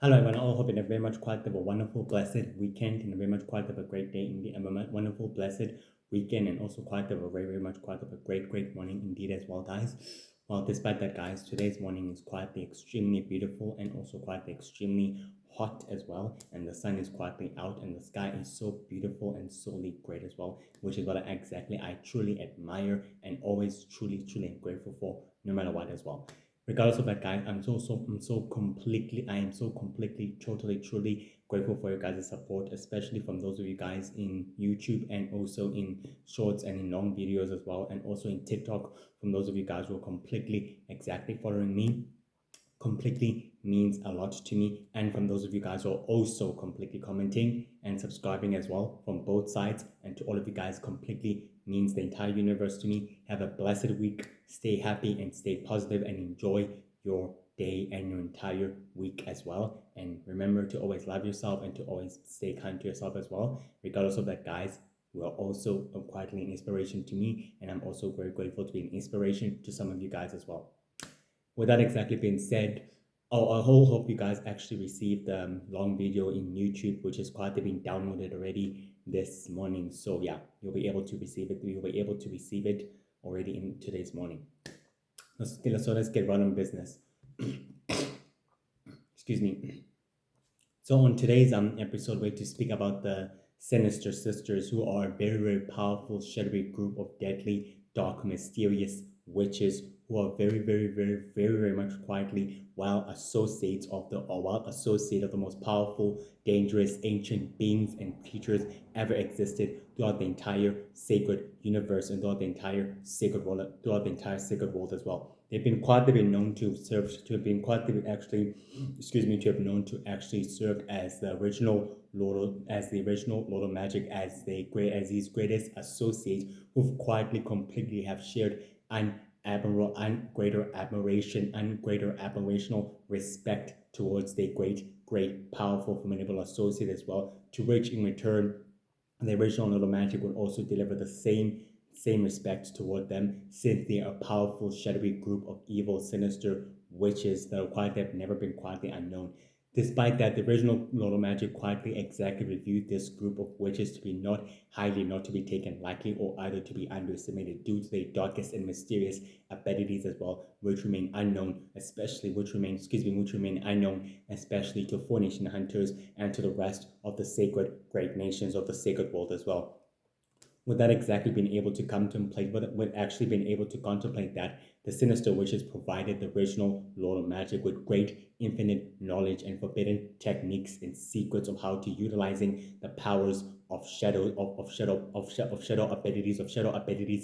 Hello everyone, I all hope you have very much quite have a wonderful, blessed weekend and a very much quite have a great day indeed, and a wonderful, blessed weekend, and also quite have a very, very much quite have a great, great morning indeed as well, guys. Well, despite that, guys, today's morning is quietly extremely beautiful and also quietly extremely hot as well, and the sun is quietly out, and the sky is so beautiful and solely great as well, which is what I truly admire and always truly am grateful for, no matter what as well. Regardless of that, guys, I am so completely, totally, truly grateful for your guys' support, especially from those of you guys in YouTube and also in shorts and in long videos as well, and also in TikTok. From those of you guys who are completely exactly following me, completely means a lot to me, and from those of you guys who are also completely commenting and subscribing as well from both sides, and to all of you guys, completely means the entire universe to me. Have a blessed week, stay happy and stay positive, and enjoy your day and your entire week as well. And remember to always love yourself and to always stay kind to yourself as well. Regardless of that, guys, who are also quietly an inspiration to me, and I'm also very grateful to be an inspiration to some of you guys as well. With that exactly being said, I whole hope you guys actually received the long video in YouTube, which is quite been downloaded already this morning. So yeah, you'll be able to receive it. You'll be able to receive it already in today's morning. Let's get right on business. Excuse me. So on today's episode, we're to speak about the Sinister Sisters, who are a very, very powerful, shadowy group of deadly, dark, mysterious witches who are very much quietly while associates of the most powerful, dangerous, ancient beings and creatures ever existed throughout the entire sacred universe and throughout the entire sacred world as well. They've been known to have known to actually serve as the original Lord of Magic, as these greatest associates who've quietly completely have shared an greater admiration and greater admirational respect towards their great, powerful, formidable associate as well, to which in return the original Lord of Magic would also deliver the same respect toward them, since they are a powerful, shadowy group of evil, sinister witches that have never been quietly unknown. Despite that, the original Lord of Magic quietly exactly reviewed this group of witches to be not to be taken lightly or either to be underestimated due to their darkest and mysterious abilities as well, which remain unknown, which remain unknown, especially to four-nation hunters and to the rest of the sacred great nations of the sacred world as well. With that exactly being able to contemplate, with actually being able to contemplate that, the sinister witches provided the original Lord of Magic with great infinite knowledge and forbidden techniques and secrets of how to utilizing the powers of shadow abilities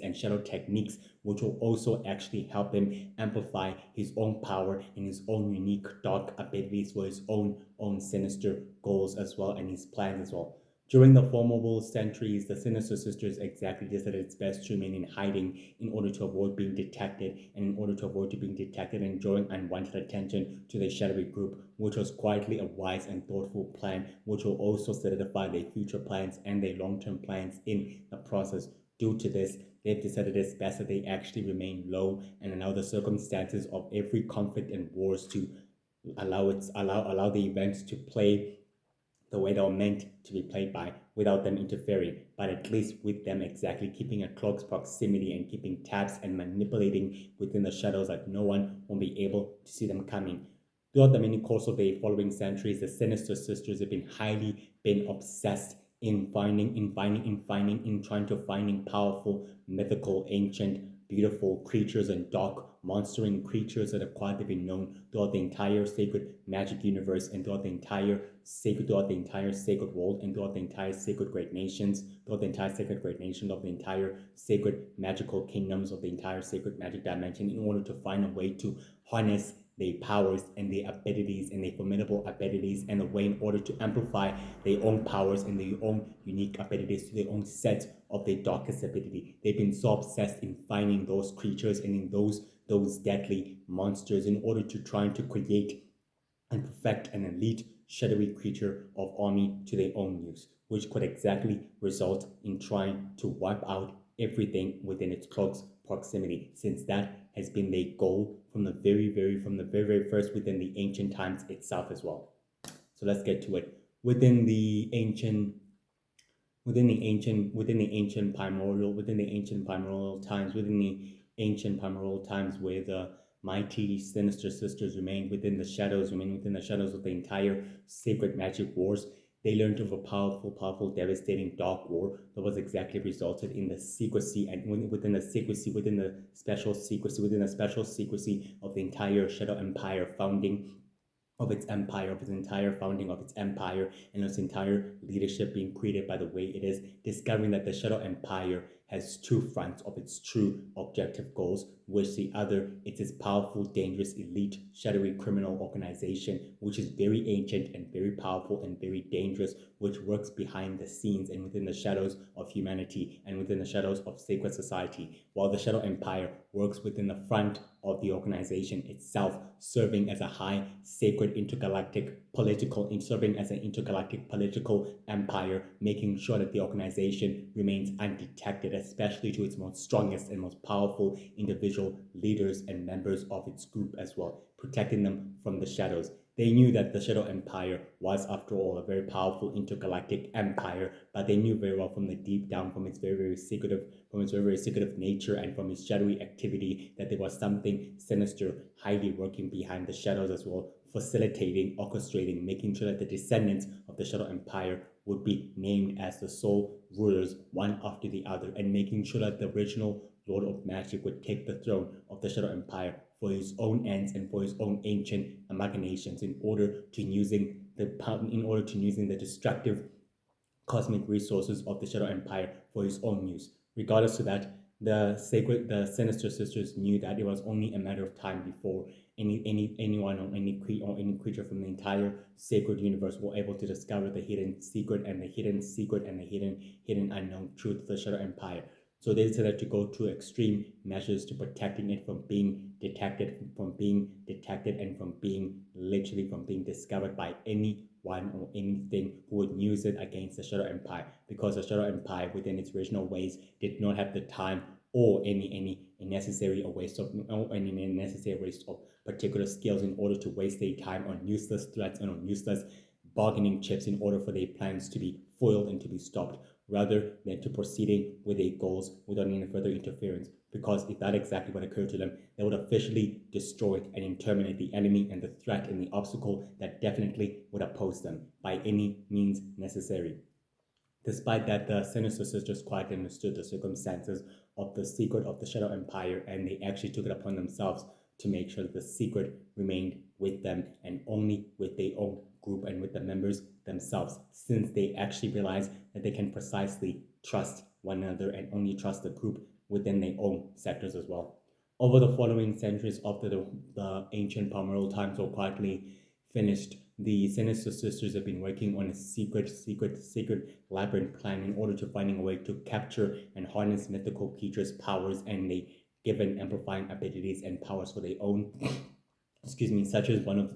and shadow techniques, which will also actually help him amplify his own power and his own unique dark abilities for his own sinister goals as well, and his plans as well. During the formidable centuries, the Sinister Sisters exactly decided it's best to remain in hiding in order to avoid being detected, and in order to avoid being detected and drawing unwanted attention to the shadowy group, which was quietly a wise and thoughtful plan, which will also solidify their future plans and their long-term plans in the process. Due to this, they've decided it's best that they actually remain low and allow the circumstances of every conflict and wars to allow the events to play the way they were meant to be played by without them interfering, but at least with them exactly keeping a close proximity and keeping tabs and manipulating within the shadows that no one will be able to see them coming. Throughout the many course of the following centuries, the Sinister Sisters have been obsessed in trying to finding powerful, mythical, ancient, beautiful creatures and dark, monstering creatures that have quietly been known throughout the entire sacred magic universe and throughout the entire sacred world and throughout the entire sacred great nations, throughout the entire sacred great nation of the entire sacred magical kingdoms of the entire sacred magic dimension, in order to find a way to harness their powers and their abilities and their formidable abilities, and a way in order to amplify their own powers and their own unique abilities to their own set of their darkest ability. They've been so obsessed in finding those creatures and in those deadly monsters in order to try to create and perfect an elite shadowy creature of army to their own use, which could exactly result in trying to wipe out everything within its close proximity, since that has been their goal from the very first within the ancient times itself as well. So let's get to it. Within the ancient within the ancient primordial times, within the ancient primordial times where the mighty sinister sisters remained within the shadows of the entire sacred magic wars. They learned of a powerful, devastating dark war that was exactly resulted in the secrecy and within the secrecy, within the special secrecy of the entire Shadow Empire founding of its empire, of its entire founding of its empire, and its entire leadership being created by the way it is, discovering that the Shadow Empire has two fronts of its true objective goals, which the other, it's its powerful, dangerous, elite, shadowy criminal organization, which is very ancient and very powerful and very dangerous, which works behind the scenes and within the shadows of humanity and within the shadows of sacred society, while the Shadow Empire works within the front of the organization itself, serving as a high sacred serving as an intergalactic political empire, making sure that the organization remains undetected, especially to its most strongest and most powerful individual leaders and members of its group as well, protecting them from the shadows. They knew that the Shadow Empire was, after all, a very powerful intergalactic empire, but they knew very well from the deep down, from its very secretive nature and from its shadowy activity, that there was something sinister, highly working behind the shadows as well, facilitating, orchestrating, making sure that the descendants of the Shadow Empire would be named as the sole rulers one after the other, and making sure that the original Lord of Magic would take the throne of the Shadow Empire for his own ends and for his own ancient machinations in order to using the destructive cosmic resources of the Shadow Empire for his own use. Regardless of that, the Sinister Sisters knew that it was only a matter of time before anyone or any creature from the entire sacred universe were able to discover the hidden secret and the hidden unknown truth of the Shadow Empire. So they decided to go to extreme measures to protecting it from being detected, and from being discovered by anyone or anything who would use it against the Shadow Empire, because the Shadow Empire, within its original ways, did not have the time or any necessary waste of particular skills in order to waste their time on useless threats and on useless bargaining chips in order for their plans to be foiled and to be stopped, rather than to proceeding with their goals without any further interference. Because if that exactly what occurred to them, they would officially destroy and terminate the enemy and the threat and the obstacle that definitely would oppose them by any means necessary. Despite that, the Sinister Sisters quite understood the circumstances of the secret of the Shadow Empire, and they actually took it upon themselves to make sure that the secret remained with them and only with their own group and with the members themselves, since they actually realized that they can precisely trust one another and only trust the group within their own sectors as well. Over the following centuries after the ancient primordial times were quietly finished, the Sinister Sisters have been working on a secret labyrinth plan in order to finding a way to capture and harness mythical creatures' powers and they given amplifying abilities and powers for their own such as one of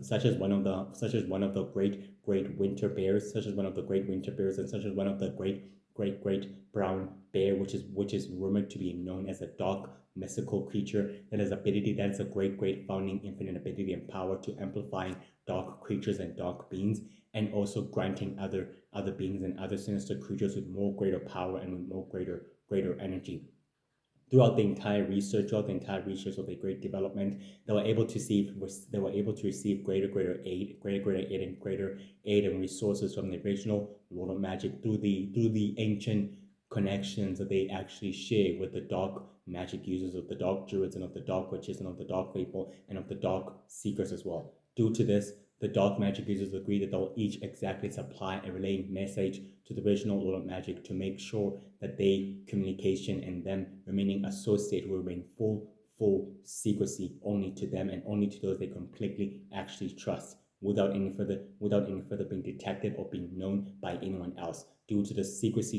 the great winter bears, such as one of the great winter bears, and such as one of the great brown bear, which is rumored to be known as a dark mystical creature that has ability that is a great founding infinite ability and power to amplifying dark creatures and dark beings, and also granting other beings and other sinister creatures with more greater power and with more greater energy. Throughout the entire research of the great development, they were able to receive greater aid and resources from the original Lord of Magic through the ancient connections that they actually share with the dark magic users of the dark druids and of the dark witches and of the dark faithful and of the dark seekers as well. Due to this, the dark magic users agree that they'll each exactly supply a relaying message to the original Lord of Magic to make sure that their communication and them remaining associated will remain full secrecy only to them and only to those they completely actually trust, without any further being detected or being known by anyone else. Due to the secrecy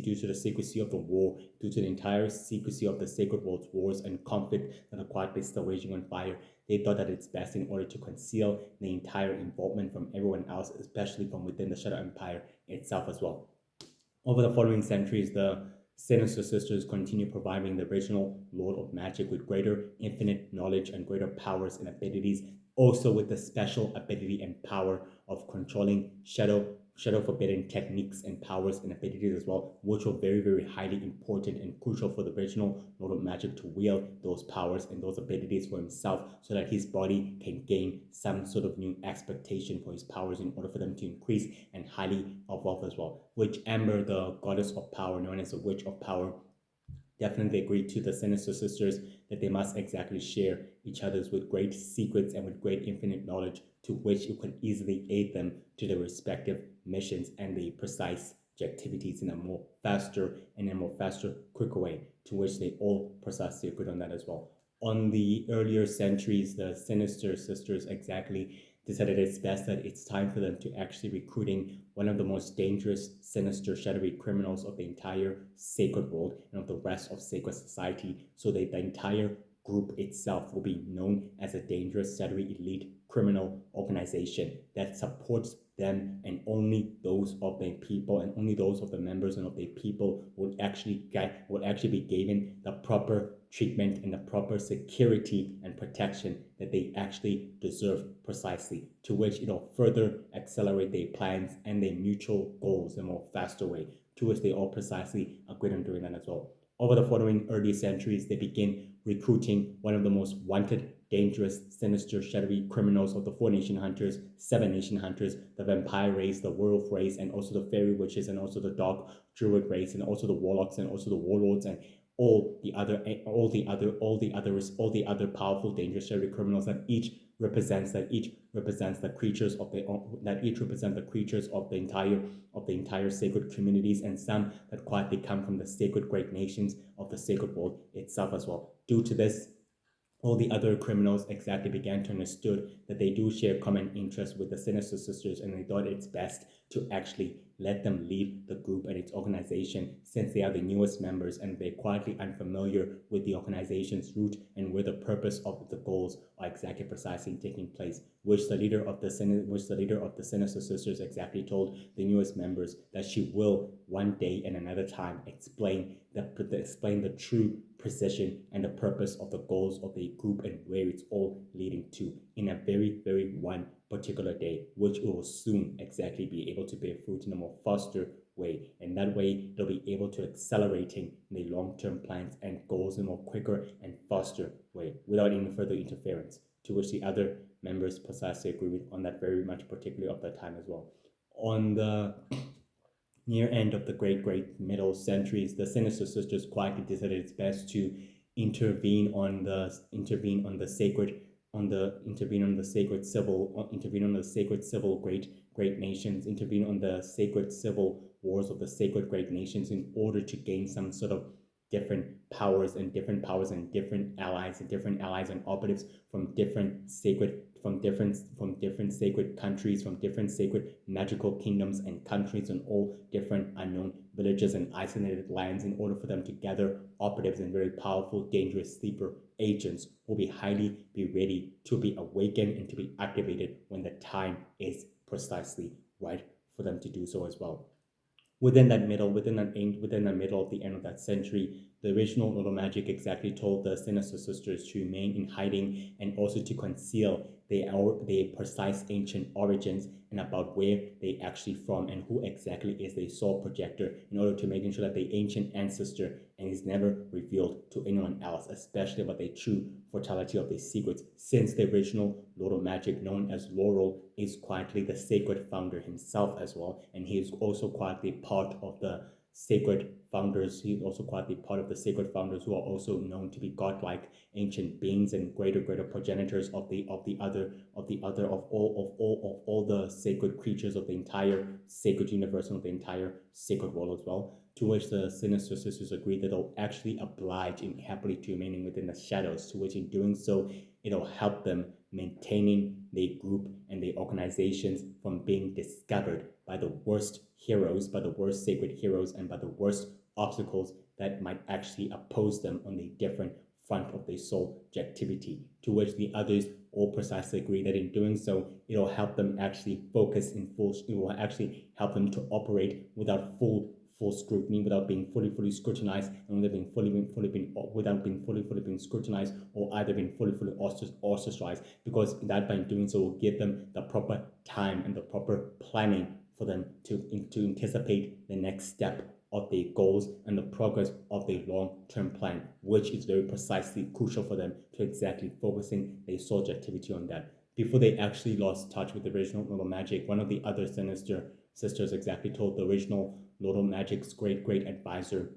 of the war, due to the entire secrecy of the Sacred World's wars and conflict that are quietly still raging on fire, they thought that it's best, in order to conceal the entire involvement from everyone else, especially from within the Shadow Empire itself as well. Over the following centuries, the Sinister Sisters continue providing the original Lord of Magic with greater infinite knowledge and greater powers and abilities also with the special ability and power of controlling shadow forbidden techniques and powers and abilities as well, which were very, very highly important and crucial for the original Lord of Magic to wield those powers and those abilities for himself, so that his body can gain some sort of new expectation for his powers in order for them to increase and highly evolve as well. Which Amber, the goddess of power, known as the Witch of Power, definitely agreed to the Sinister Sisters that they must exactly share each other's with great secrets and with great infinite knowledge, to which it could easily aid them to their respective missions and the precise activities in a more faster, quicker way, to which they all precisely agreed on that as well. On the earlier centuries, the Sinister Sisters exactly decided it's best that it's time for them to actually recruiting one of the most dangerous, sinister, shadowy criminals of the entire sacred world and of the rest of sacred society, so that the entire group itself will be known as a dangerous, shadowy, elite criminal organization that supports them, and only those of their people and only those of the members and of their people will actually be given the proper treatment and the proper security and protection that they actually deserve, precisely, to which it'll further accelerate their plans and their mutual goals in a more faster way, to which they all precisely agreed on doing that as well. Over the following early centuries, they begin recruiting one of the most wanted, dangerous, sinister, shadowy criminals of the Four Nation Hunters, Seven Nation Hunters, the Vampire race, the Werewolf race, and also the Fairy Witches, and also the Dark Druid race, and also the Warlocks, and also the Warlords, and all the other powerful, dangerous, shadowy criminals that each represents the creatures of the entire sacred communities, and some that quietly come from the sacred great nations of the sacred world itself as well. Due to this, all the other criminals exactly began to understood that they do share common interests with the Sinister Sisters, and they thought it's best to actually let them lead the group and its organization, since they are the newest members and they're quietly unfamiliar with the organization's route and where the purpose of the goals are exactly precisely taking place. Which the leader of the Sinister Sisters exactly told the newest members that she will one day and another time explain the true precision and the purpose of the goals of the group and where it's all leading to, in a very, very one particular day, which will soon exactly be able to bear fruit in a more faster way. And that way, they'll be able to accelerating the long-term plans and goals in a more quicker and faster way without any further interference, to which the other members precisely agree with on that very much, particularly of that time as well. On the near end of the great middle centuries, the Sinister Sisters quietly decided it's best to intervene on the sacred civil great nations, intervene on the sacred civil wars of the sacred great nations, in order to gain some sort of different powers and different allies and operatives from different sacred countries, from different sacred magical kingdoms and countries, and all different unknown villages and isolated lands, in order for them to gather operatives and very powerful, dangerous sleeper agents who will be ready to be awakened and to be activated when the time is precisely right for them to do so as well. Within the middle of the end of that century, the original Lord of Magic exactly told the Sinister Sisters to remain in hiding and also to conceal their precise ancient origins and about where they actually from and who exactly is their soul projector, in order to making sure that the ancient ancestor and is never revealed to anyone else, especially about the true fertility of their secrets, since the original Lord of Magic, known as Laurel, is quietly the sacred founder himself as well, and he is also quietly part of the sacred founders. He's also quietly part of the sacred founders, who are also known to be godlike ancient beings and greater progenitors of all the sacred creatures of the entire sacred universe and of the entire sacred world as well. To which the Sinister Sisters agree that they'll actually oblige in happily to remaining within the shadows, to which in doing so, it'll help them maintaining their group and their organizations from being discovered by the worst heroes, by the worst sacred heroes, and by the worst obstacles that might actually oppose them on the different front of their soul activity. To which the others all precisely agree that in doing so, it'll help them actually focus in full, it will actually help them to operate without full full scrutiny, without being fully scrutinized, and without being fully being scrutinized, or either being fully ostracized, because that by doing so will give them the proper time and the proper planning for them to anticipate the next step of their goals and the progress of their long-term plan, which is very precisely crucial for them to exactly focusing their sole activity on that. Before they actually lost touch with the original Little Magic, one of the other sinister sisters exactly told the original Little Magic's great advisor,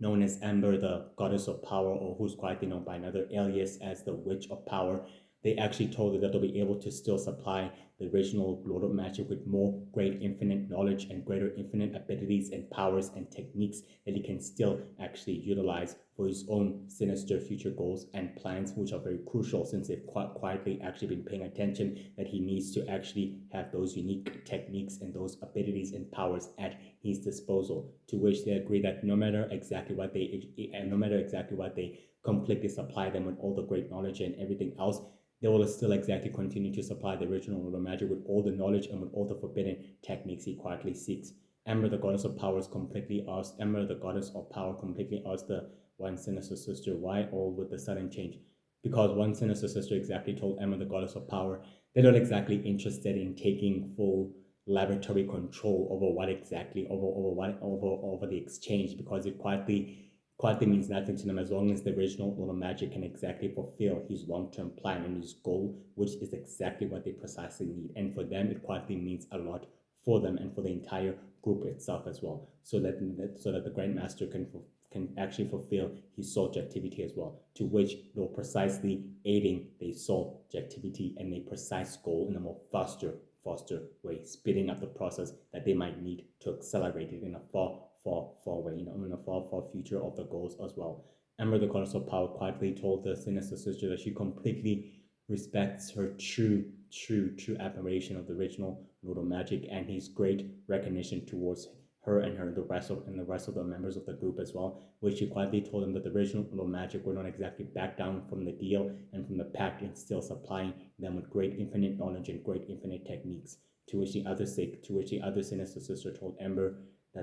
known as Amber, the goddess of power, or who's quietly known by another alias as the Witch of Power. They actually told her that they'll be able to still supply the original Lord of Magic with more great infinite knowledge and greater infinite abilities and powers and techniques that he can still actually utilize for his own sinister future goals and plans, which are very crucial since they've quietly actually been paying attention that he needs to actually have those unique techniques and those abilities and powers at his disposal. To which they agree that no matter exactly what they completely supply them with all the great knowledge and everything else, they will still exactly continue to supply the original Lord of Magic with all the knowledge and with all the forbidden techniques he quietly seeks. Amber, the goddess of power, completely asked the one sinister sister why all with the sudden change. Because one sinister sister exactly told Emma, the goddess of power, they're not exactly interested in taking full laboratory control over what exactly over the exchange, because it quietly means nothing to them as long as the original Lord of Magic can exactly fulfill his long-term plan and his goal, which is exactly what they precisely need. And for them, it quietly means a lot for them and for the entire group itself as well, so that the Grandmaster can actually fulfill his sole activity as well, to which they're precisely aiding their sole activity and their precise goal in a more faster way, speeding up the process that they might need to accelerate it in a far way, in a far future of the goals as well. Amber, the goddess of power, quietly told the sinister sister that she completely respects her true admiration of the original Lord of Magic and his great recognition towards her and the rest of the members of the group as well, which she quietly told them that the original Lord of Magic would not exactly back down from the deal and from the pact in still supplying them with great infinite knowledge and great infinite techniques. To which the other sinister sister told Ember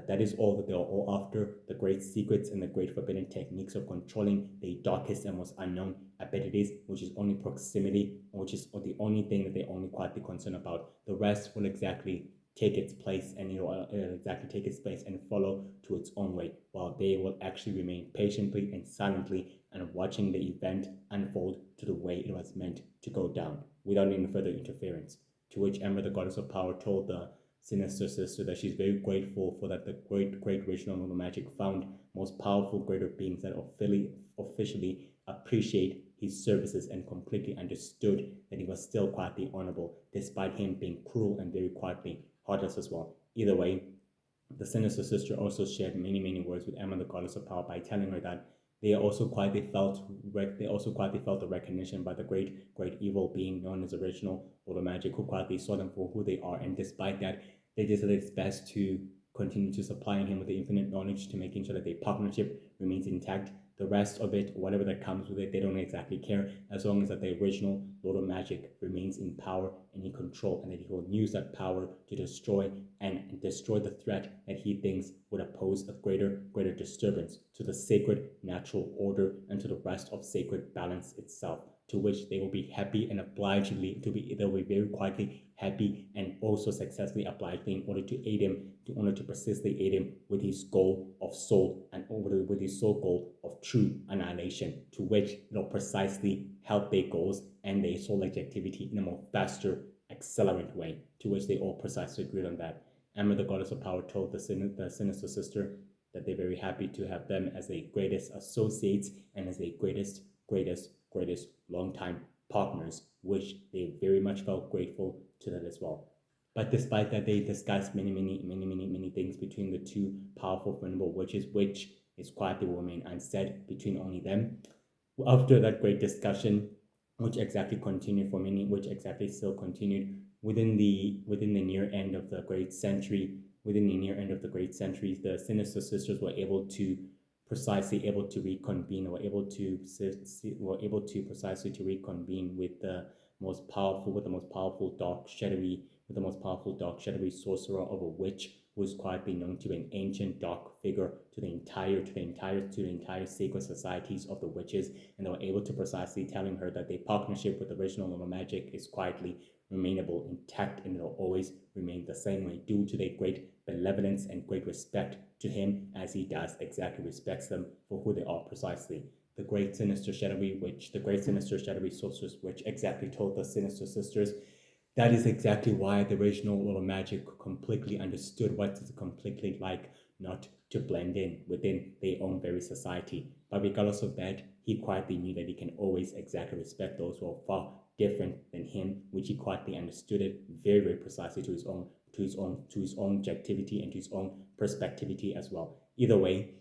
that is all that they are all after, the great secrets and the great forbidden techniques of controlling the darkest and most unknown abilities, which is only proximity, which is the only thing that they're only quietly concerned about. The rest will exactly take its place and follow to its own way, while they will actually remain patiently and silently and watching the event unfold to the way it was meant to go down without any further interference. To which Ember, the goddess of power, told the sinister sister that she's very grateful for that the great original Lord of Magic found most powerful greater beings that officially appreciate his services and completely understood that he was still quietly honorable despite him being cruel and very quietly heartless as well. Either way, the sinister sister also shared many words with Emma, the goddess of power, by telling her that they also quietly felt the recognition by the great evil being known as original Lord of Magic, who quietly saw them for who they are, and despite that, they decided it's best to continue to supplying him with the infinite knowledge to making sure that their partnership remains intact. The rest of it, whatever that comes with it, they don't exactly care as long as that the original Lord of Magic remains in power and in control, and that he will use that power to destroy the threat that he thinks would pose a greater disturbance to the sacred natural order and to the rest of sacred balance itself. To which they will be happy and obligedly they will be very quietly happy and also successfully obligedly in order to persistently aid him with his goal of soul and with his sole goal of true annihilation, to which they'll precisely help their goals and their soul activity in a more faster, accelerant way, to which they all precisely agreed on that. Emma, the goddess of power, told the sinister sister that they're very happy to have them as their greatest associates and as their greatest longtime partners, which they very much felt grateful to that as well. But despite that, they discussed many things between the two powerful formidable witches, which is quietly will remain unsaid between only them. After that great discussion, which exactly still continued within the near end of the great century, the sinister sisters were able to reconvene, were able to precisely to reconvene with the most powerful dark shadowy with the most powerful dark shadowy sorcerer of a witch who is quietly known to be an ancient dark figure to the entire sacred societies of the witches, and they were able to precisely telling her that their partnership with the original normal magic is quietly remainable intact and it will always remain the same way due to their great benevolence and great respect to him, as he does exactly respects them for who they are precisely. The great sinister shadowy sorceress witch exactly told the sinister sisters that is exactly why the original World of Magic completely understood what it's completely like not to blend in within their own very society. But regardless of that, he quietly knew that he can always exactly respect those who are far different than him, which he quietly understood it very, very precisely to his own objectivity and to his own perspectivity as well. Either way,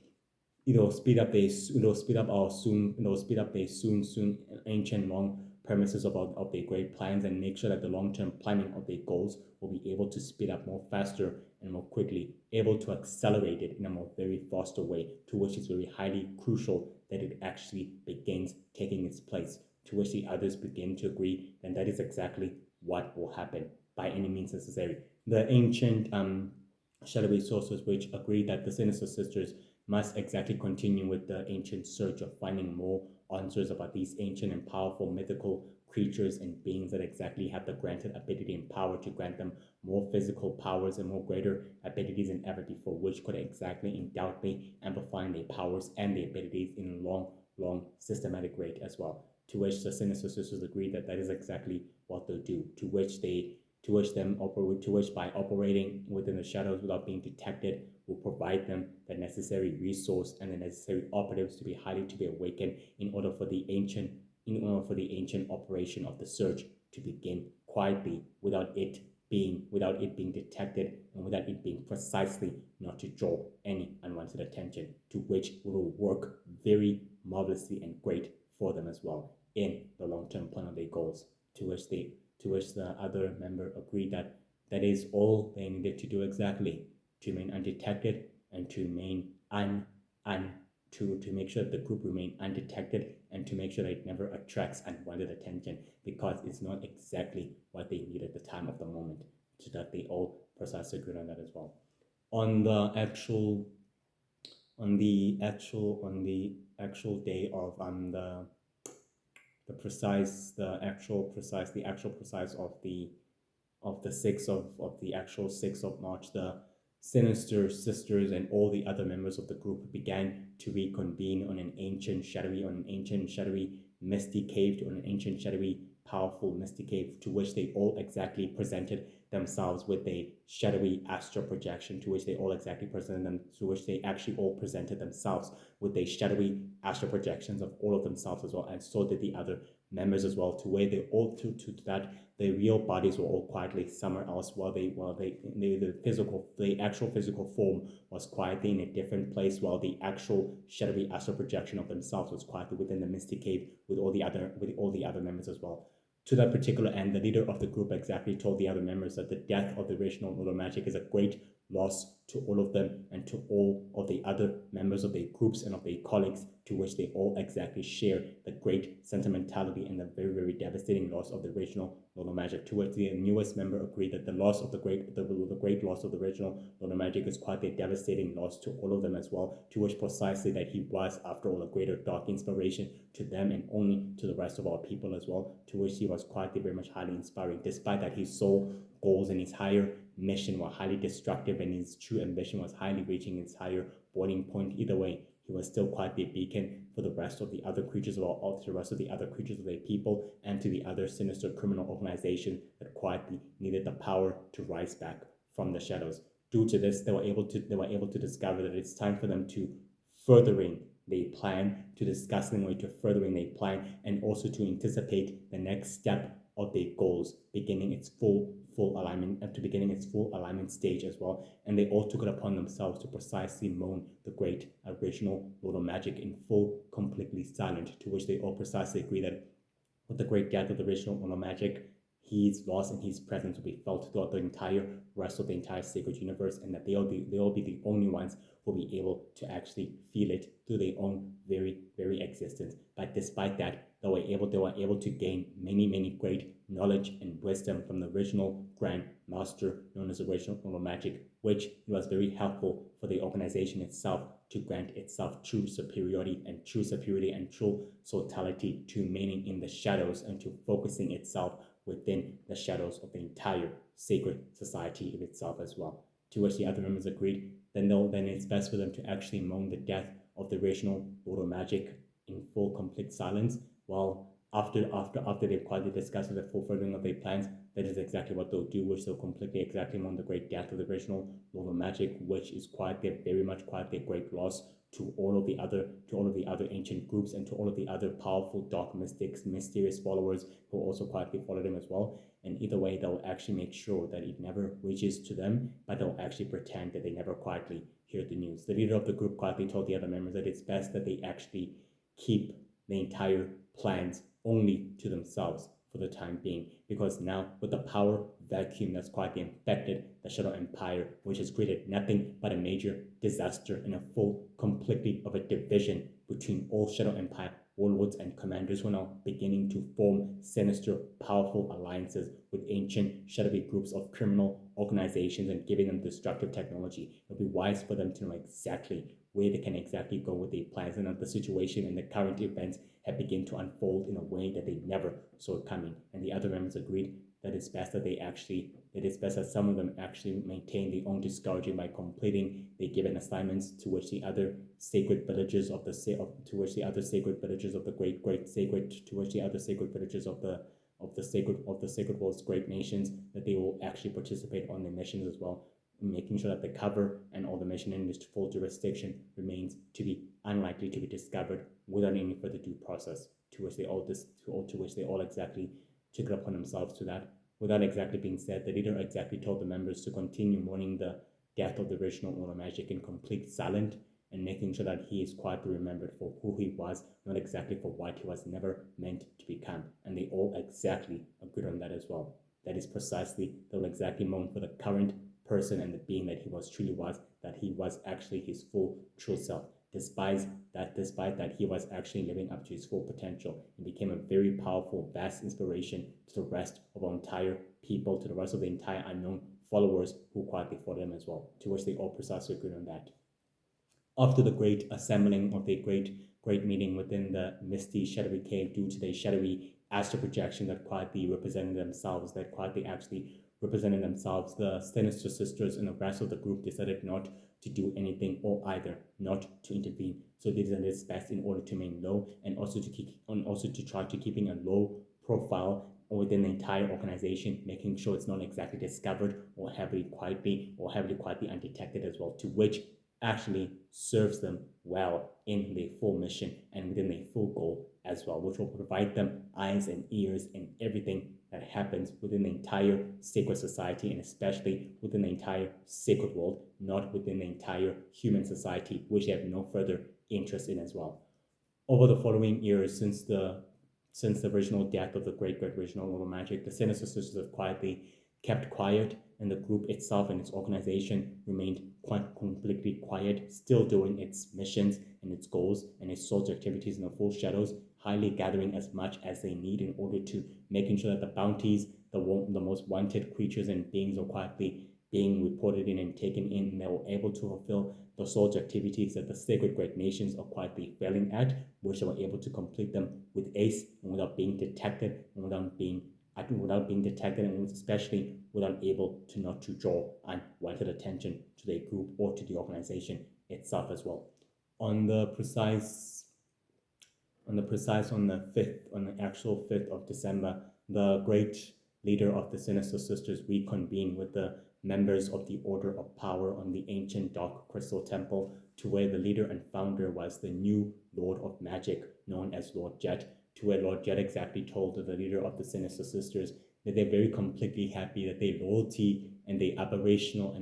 it'll speed up their soon ancient long premises of their great plans and make sure that the long-term planning of their goals will be able to speed up more faster and more quickly, able to accelerate it in a more very faster way, to which is very highly crucial that it actually begins taking its place, to which the others begin to agree, and that is exactly what will happen by any means necessary. The ancient shadowy sources which agree that the Sinister Sisters must exactly continue with the ancient search of finding more answers about these ancient and powerful mythical creatures and beings that exactly have the granted ability and power to grant them more physical powers and more greater abilities than ever before, which could exactly undoubtedly amplify their powers and their abilities in a long systematic rate as well. To which the Sinister Sisters agree that that is exactly what they'll do. To which by operating within the shadows without being detected will provide them the necessary resource and the necessary operatives to be awakened in order for the ancient operation of the search to begin quietly without it being detected and without it being precisely not to draw any unwanted attention, to which will work very marvelously and great for them as well in the long-term plan of their goals, to which the other member agreed that that is all they needed to do exactly, to remain undetected and to remain un to make sure that the group remain undetected and to make sure that it never attracts unwanted attention, because it's not exactly what they need at the time of the moment. So that they all precisely agree on that as well. On the actual on the actual day of the actual precise of the 6th of March, the Sinister Sisters and all the other members of the group began to reconvene on an ancient, shadowy, misty cave, on an ancient, shadowy, powerful, misty cave, to which they all exactly presented themselves with a shadowy astral projection, to which they all exactly presented them, to which they actually all presented themselves with a shadowy astral projections of all of themselves as well, and so did the other members as well, to where they all to that their real bodies were all quietly somewhere else, while the actual physical form was quietly in a different place, while the actual shadowy astral projection of themselves was quietly within the mystic cave with all the other members as well. To that particular end, the leader of the group exactly told the other members that the death of the original Ruler Magic is a great loss to all of them and to all of the other members of their groups and of their colleagues, to which they all exactly share the great sentimentality and the very, very devastating loss of the original Lord of Magic, to which the newest member agreed that the great loss of the original Lord of Magic is quite a devastating loss to all of them as well, to which precisely that he was, after all, a greater dark inspiration to them and only to the rest of our people as well, to which he was quite very much highly inspiring, despite that his soul goals and his higher mission were highly destructive and his true ambition was highly reaching its higher boiling point. Either way, he was still quite the beacon for the rest of the other creatures of their people and to the other sinister criminal organization that quietly needed the power to rise back from the shadows. Due to this, they were able to discover that it's time for them to furthering their plan, to discussing way to furthering their plan, and also to anticipate the next step of their goals, beginning its full alignment stage as well. And they all took it upon themselves to precisely mourn the great original Lord of Magic in full, completely silent, to which they all precisely agree that with the great death of the original Lord of Magic, his loss and his presence will be felt throughout the entire rest of the entire sacred universe, and that they'll be the only ones who will be able to actually feel it through their own very, very existence. But despite that, they were able to gain many great knowledge and wisdom from the original Grand Master known as original Order Magic, which was very helpful for the organization itself to grant itself true superiority and true totality to remaining in the shadows and to focusing itself within the shadows of the entire sacred society of itself as well. To which the other members agreed, then it's best for them to actually mourn the death of the original Order Magic in full complete silence, while after they've quietly discussed the fulfilling of their plans, that is exactly what they'll do, which they'll completely exactly mourn the great death of the original Order Magic, which is very much quite a great loss to all of the other ancient groups and to all of the other powerful dark mystics, mysterious followers who also quietly followed him as well. And either way, they'll actually make sure that it never reaches to them, but they'll actually pretend that they never quietly hear the news. The leader of the group quietly told the other members that it's best that they actually keep the entire plans only to themselves for the time being, because now with the power vacuum that's quietly infected the Shadow Empire, which has created nothing but a major disaster and a full completely of a division between all Shadow Empire warlords and commanders who are now beginning to form sinister, powerful alliances with ancient shadowy groups of criminal organizations and giving them destructive technology. It'll be wise for them to know exactly where they can exactly go with their plans, and that the situation and the current events have begun to unfold in a way that they never saw coming. And the other members agreed that it's best that some of them actually maintain their own discouraging by completing their given assignments, to which the other sacred villages of the to which the other sacred villages of the great sacred to which the other sacred villages of the sacred world's great nations, that they will actually participate on their missions as well, making sure that the cover and all the mission in its full jurisdiction remains to be unlikely to be discovered without any further due process, to which they all exactly took it upon themselves to that. Without exactly being said, the leader exactly told the members to continue mourning the death of the original Order Magic in complete silence, and making sure that he is quietly remembered for who he was, not exactly for what he was never meant to become. And they all exactly agreed on that as well. That is precisely, they'll exactly mourn for the current person and the being that he was, that he was actually his full true self. Despite that he was actually living up to his full potential and became a very powerful, vast inspiration to the rest of our entire people, to the rest of the entire unknown followers who quietly followed him as well, to which they all precisely agreed on that. After the great assembling of the great meeting within the misty shadowy cave, due to the shadowy astral projection that quietly represented themselves, the sinister sisters and the rest of the group decided not to do anything or either not to intervene. So they did its best in order to remain low and also to try to keeping a low profile within the entire organization, making sure it's not exactly discovered or heavily quietly undetected as well, to which actually serves them well in their full mission and within their full goal as well, which will provide them eyes and ears and everything that happens within the entire sacred society, and especially within the entire sacred world, not within the entire human society, which they have no further interest in as well. Over the following years, since the original death of the great original Order Magic, the Sinister Sisters have quietly kept quiet, and the group itself and its organization remained quite completely quiet, still doing its missions and its goals and its soul's activities in the full shadows, highly gathering as much as they need in order to making sure that the bounties, the most wanted creatures and beings are quietly being reported in and taken in, and they were able to fulfill the soul's activities that the sacred great nations are quietly failing at, which they were able to complete them with ace and without being detected and without being detected, and especially without able to not to draw unwanted attention to their group or to the organization itself as well. On the actual 5th of December, the great leader of the Sinister Sisters reconvened with the members of the Order of Power on the ancient Dark Crystal Temple, to where the leader and founder was the new Lord of Magic, known as Lord Jet, to where Lord Jet exactly told the leader of the Sinister Sisters that they're very completely happy that their loyalty and their operational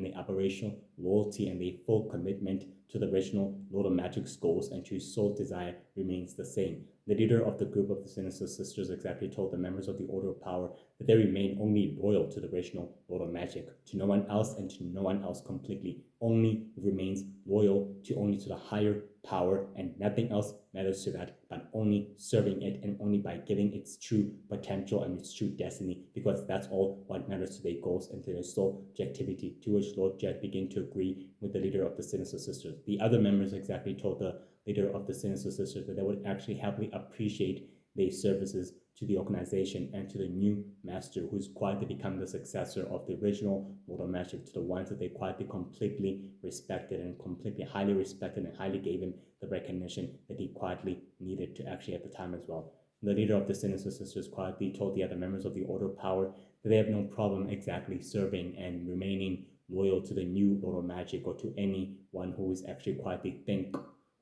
loyalty and their full commitment to the original Lord of Magic's goals and to his soul desire remains the same. The leader of the group of the Sinister Sisters exactly told the members of the Order of Power that they remain only loyal to the original Lord of Magic, to no one else and to no one else completely. Only remains loyal to only to the higher power, and nothing else matters to that, but only serving it and only by giving its true potential and its true destiny, because that's all what matters to their goals and to their sole objectivity, to which Lord Jet began to agree with the leader of the Sinister Sisters. The other members exactly told the leader of the Sinister Sisters that they would actually happily appreciate their services to the organization and to the new master who's quietly become the successor of the original Lord of Magic, to the ones that they quietly completely respected and completely highly respected and highly gave him the recognition that he quietly needed to actually at the time as well. The leader of the Sinister Sisters quietly told the other members of the Order of Power that they have no problem exactly serving and remaining loyal to the new Lord of Magic, or to anyone who is actually quietly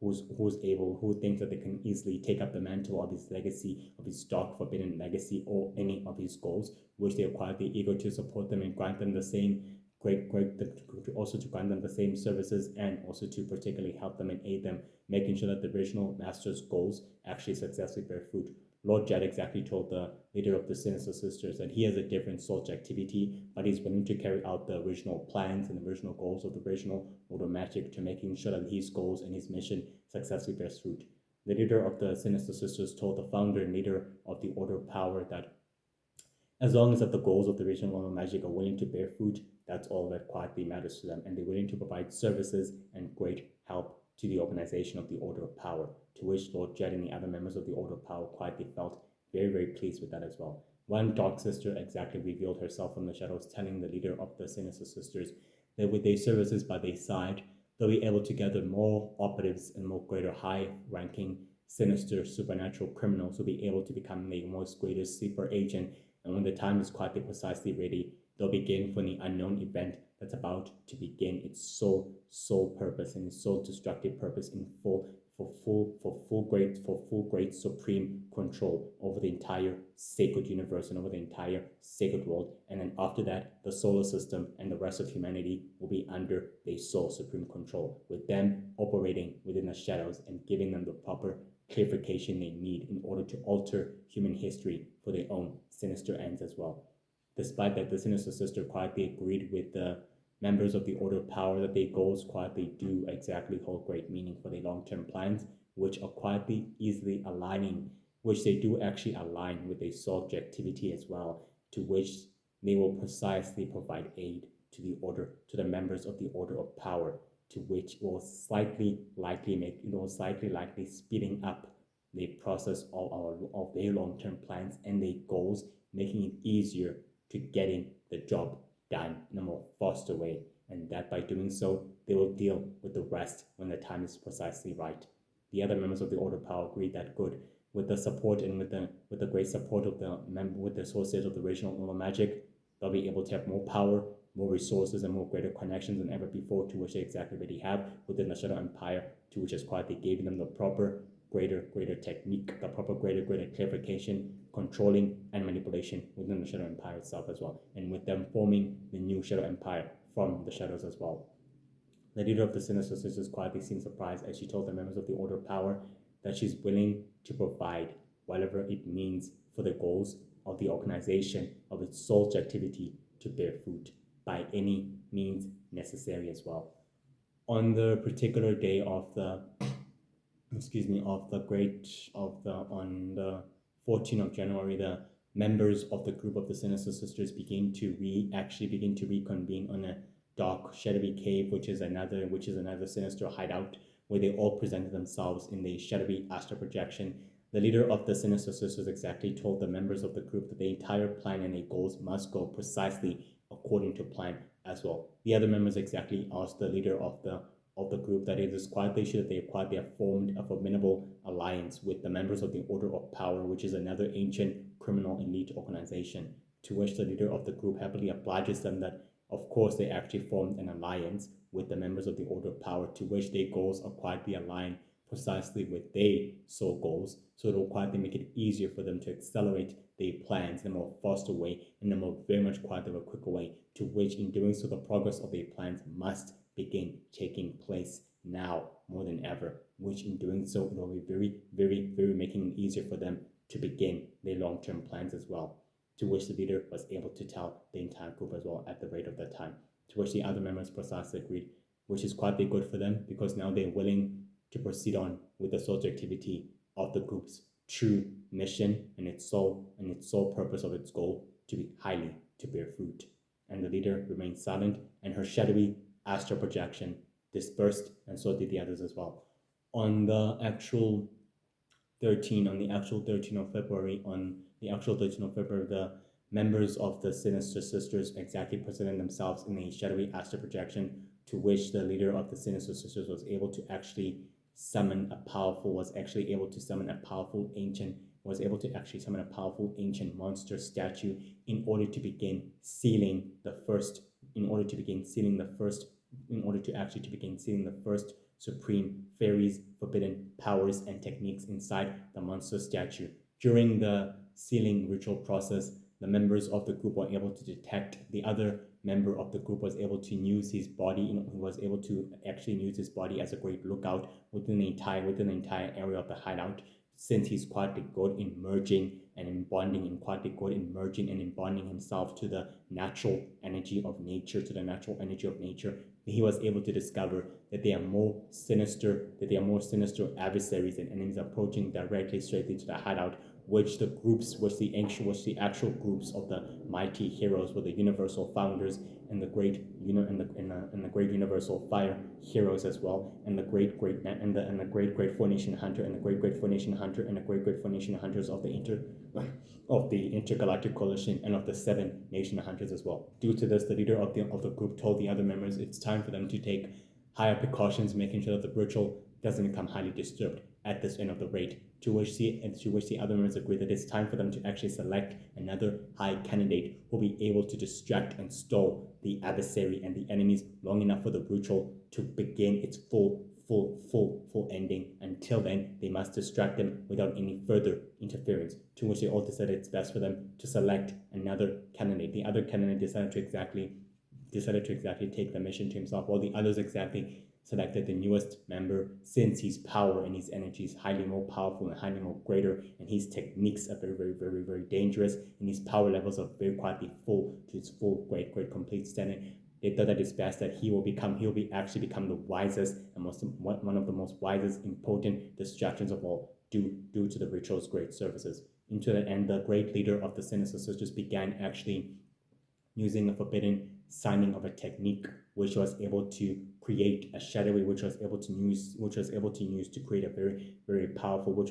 who thinks that they can easily take up the mantle of his legacy, of his dark forbidden legacy, or any of his goals, which they are quietly eager to support them and grant them the same also to grant them the same services, and also to particularly help them and aid them, making sure that the original master's goals actually successfully bear fruit. Lord Jed exactly told the leader of the Sinister Sisters that he has a different subjectivity, but he's willing to carry out the original plans and the original goals of the original Order of Magic, to making sure that his goals and his mission successfully bears fruit. The leader of the Sinister Sisters told the founder and leader of the Order of Power that as long as that the goals of the original Order of Magic are willing to bear fruit, that's all that quietly matters to them, and they're willing to provide services and great help to the organization of the Order of Power, to which Lord Jed and the other members of the Order of Power quietly felt very, very pleased with that as well. One Dark Sister exactly revealed herself from the shadows, telling the leader of the Sinister Sisters that with their services by their side, they'll be able to gather more operatives and more greater high-ranking sinister supernatural criminals who'll be able to become the most greatest sleeper agent, and when the time is quite precisely ready, they'll begin for the unknown event that's about to begin its sole purpose and its sole destructive purpose in full great supreme control over the entire sacred universe and over the entire sacred world. And then after that, the solar system and the rest of humanity will be under their sole supreme control, with them operating within the shadows and giving them the proper clarification they need in order to alter human history for their own sinister ends as well. Despite that, the Sinister Sister quietly agreed with the members of the Order of Power that their goals quietly do exactly hold great meaning for their long-term plans, which are quietly easily aligning, which they do actually align with their subjectivity as well, to which they will precisely provide aid to the order, to the members of the Order of Power, to which will slightly likely speeding up the process of their long-term plans and their goals, making it easier to getting the job done in a more faster way, and that by doing so, they will deal with the rest when the time is precisely right. The other members of the Order of Power agreed that good, with the support and with the great support of with the sources of the original Order of Magic, they'll be able to have more power, more resources, and more greater connections than ever before, to which they exactly already have within the Shadow Empire, to which is quietly gave them the proper greater technique, the proper greater clarification, controlling, and manipulation within the Shadow Empire itself as well, and with them forming the new Shadow Empire from the shadows as well. The leader of the Sinister Sisters quietly seemed surprised as she told the members of the Order of Power that she's willing to provide whatever it means for the goals of the organization of its sole activity to bear fruit by any means necessary as well. On the particular day of the on the 14th of January, the members of the group of the Sinister Sisters begin to reconvene on a dark, shadowy cave, which is another sinister hideout, where they all presented themselves in the shadowy astral projection. The leader of the Sinister Sisters exactly told the members of the group that the entire plan and their goals must go precisely according to plan as well. The other members exactly asked the leader of the group that it is quietly sure that they quietly have formed a formidable alliance with the members of the Order of Power, which is another ancient criminal elite organization, to which the leader of the group happily obliges them that of course they actually formed an alliance with the members of the Order of Power, to which their goals are quietly aligned precisely with their sole goals, so it will quietly make it easier for them to accelerate their plans in a more faster way, in a more very much quieter, a quicker way, to which in doing so the progress of their plans must begin taking place now more than ever, which in doing so it will be very, very, very making it easier for them to begin their long-term plans as well. to which the leader was able to tell the entire group as well at the rate of that time, to which the other members precisely agreed, which is quite good for them because now they're willing to proceed on with the subjectivity of the group's true mission and its sole purpose of its goal to be highly to bear fruit. And the leader remained silent, and her shadowy astral projection dispersed, and so did the others as well. On the actual 13th of February, the members of the Sinister Sisters exactly presented themselves in a shadowy astral projection, to which the leader of the Sinister Sisters was able to actually summon a powerful ancient monster statue in order to begin sealing the first supreme fairies, forbidden powers, and techniques inside the monster statue. During the sealing ritual process, the members of the group were able to detect the other member of the group was able to use his body, use his body as a great lookout within the entire area of the hideout, since he's quite good in merging and in bonding himself to the natural energy of nature, he was able to discover that there are more sinister adversaries and enemies approaching directly straight into the hideout, which the actual groups of the mighty heroes were the universal founders and the great universal fire heroes as well, and the great Four-Nation Hunter and the great Four-Nation Hunters of the intergalactic coalition and of the 7-Nation Hunters as well. Due to this, the leader of the group told the other members it's time for them to take higher precautions, making sure that the ritual doesn't become highly disturbed at this end of the raid, to which the other members agreed that it's time for them to actually select another high candidate who will be able to distract and stall the adversary and the enemies long enough for the ritual to begin its full ending. Until then, they must distract them without any further interference, to which they all decided it's best for them to select another candidate. The other candidate decided to exactly take the mission to himself, while the others exactly selected the newest member, since his power and his energy is highly more powerful and highly more greater, and his techniques are very dangerous, and his power levels are very quietly full to its full great complete standard. They thought that it's best that he will become the wisest and one of the most wisest important distractions of all, due to the ritual's great services. Into the end, the great leader of the Sinister Sisters began actually using a forbidden signing of a technique which was able to create a shadowy, which was able to use to create a very powerful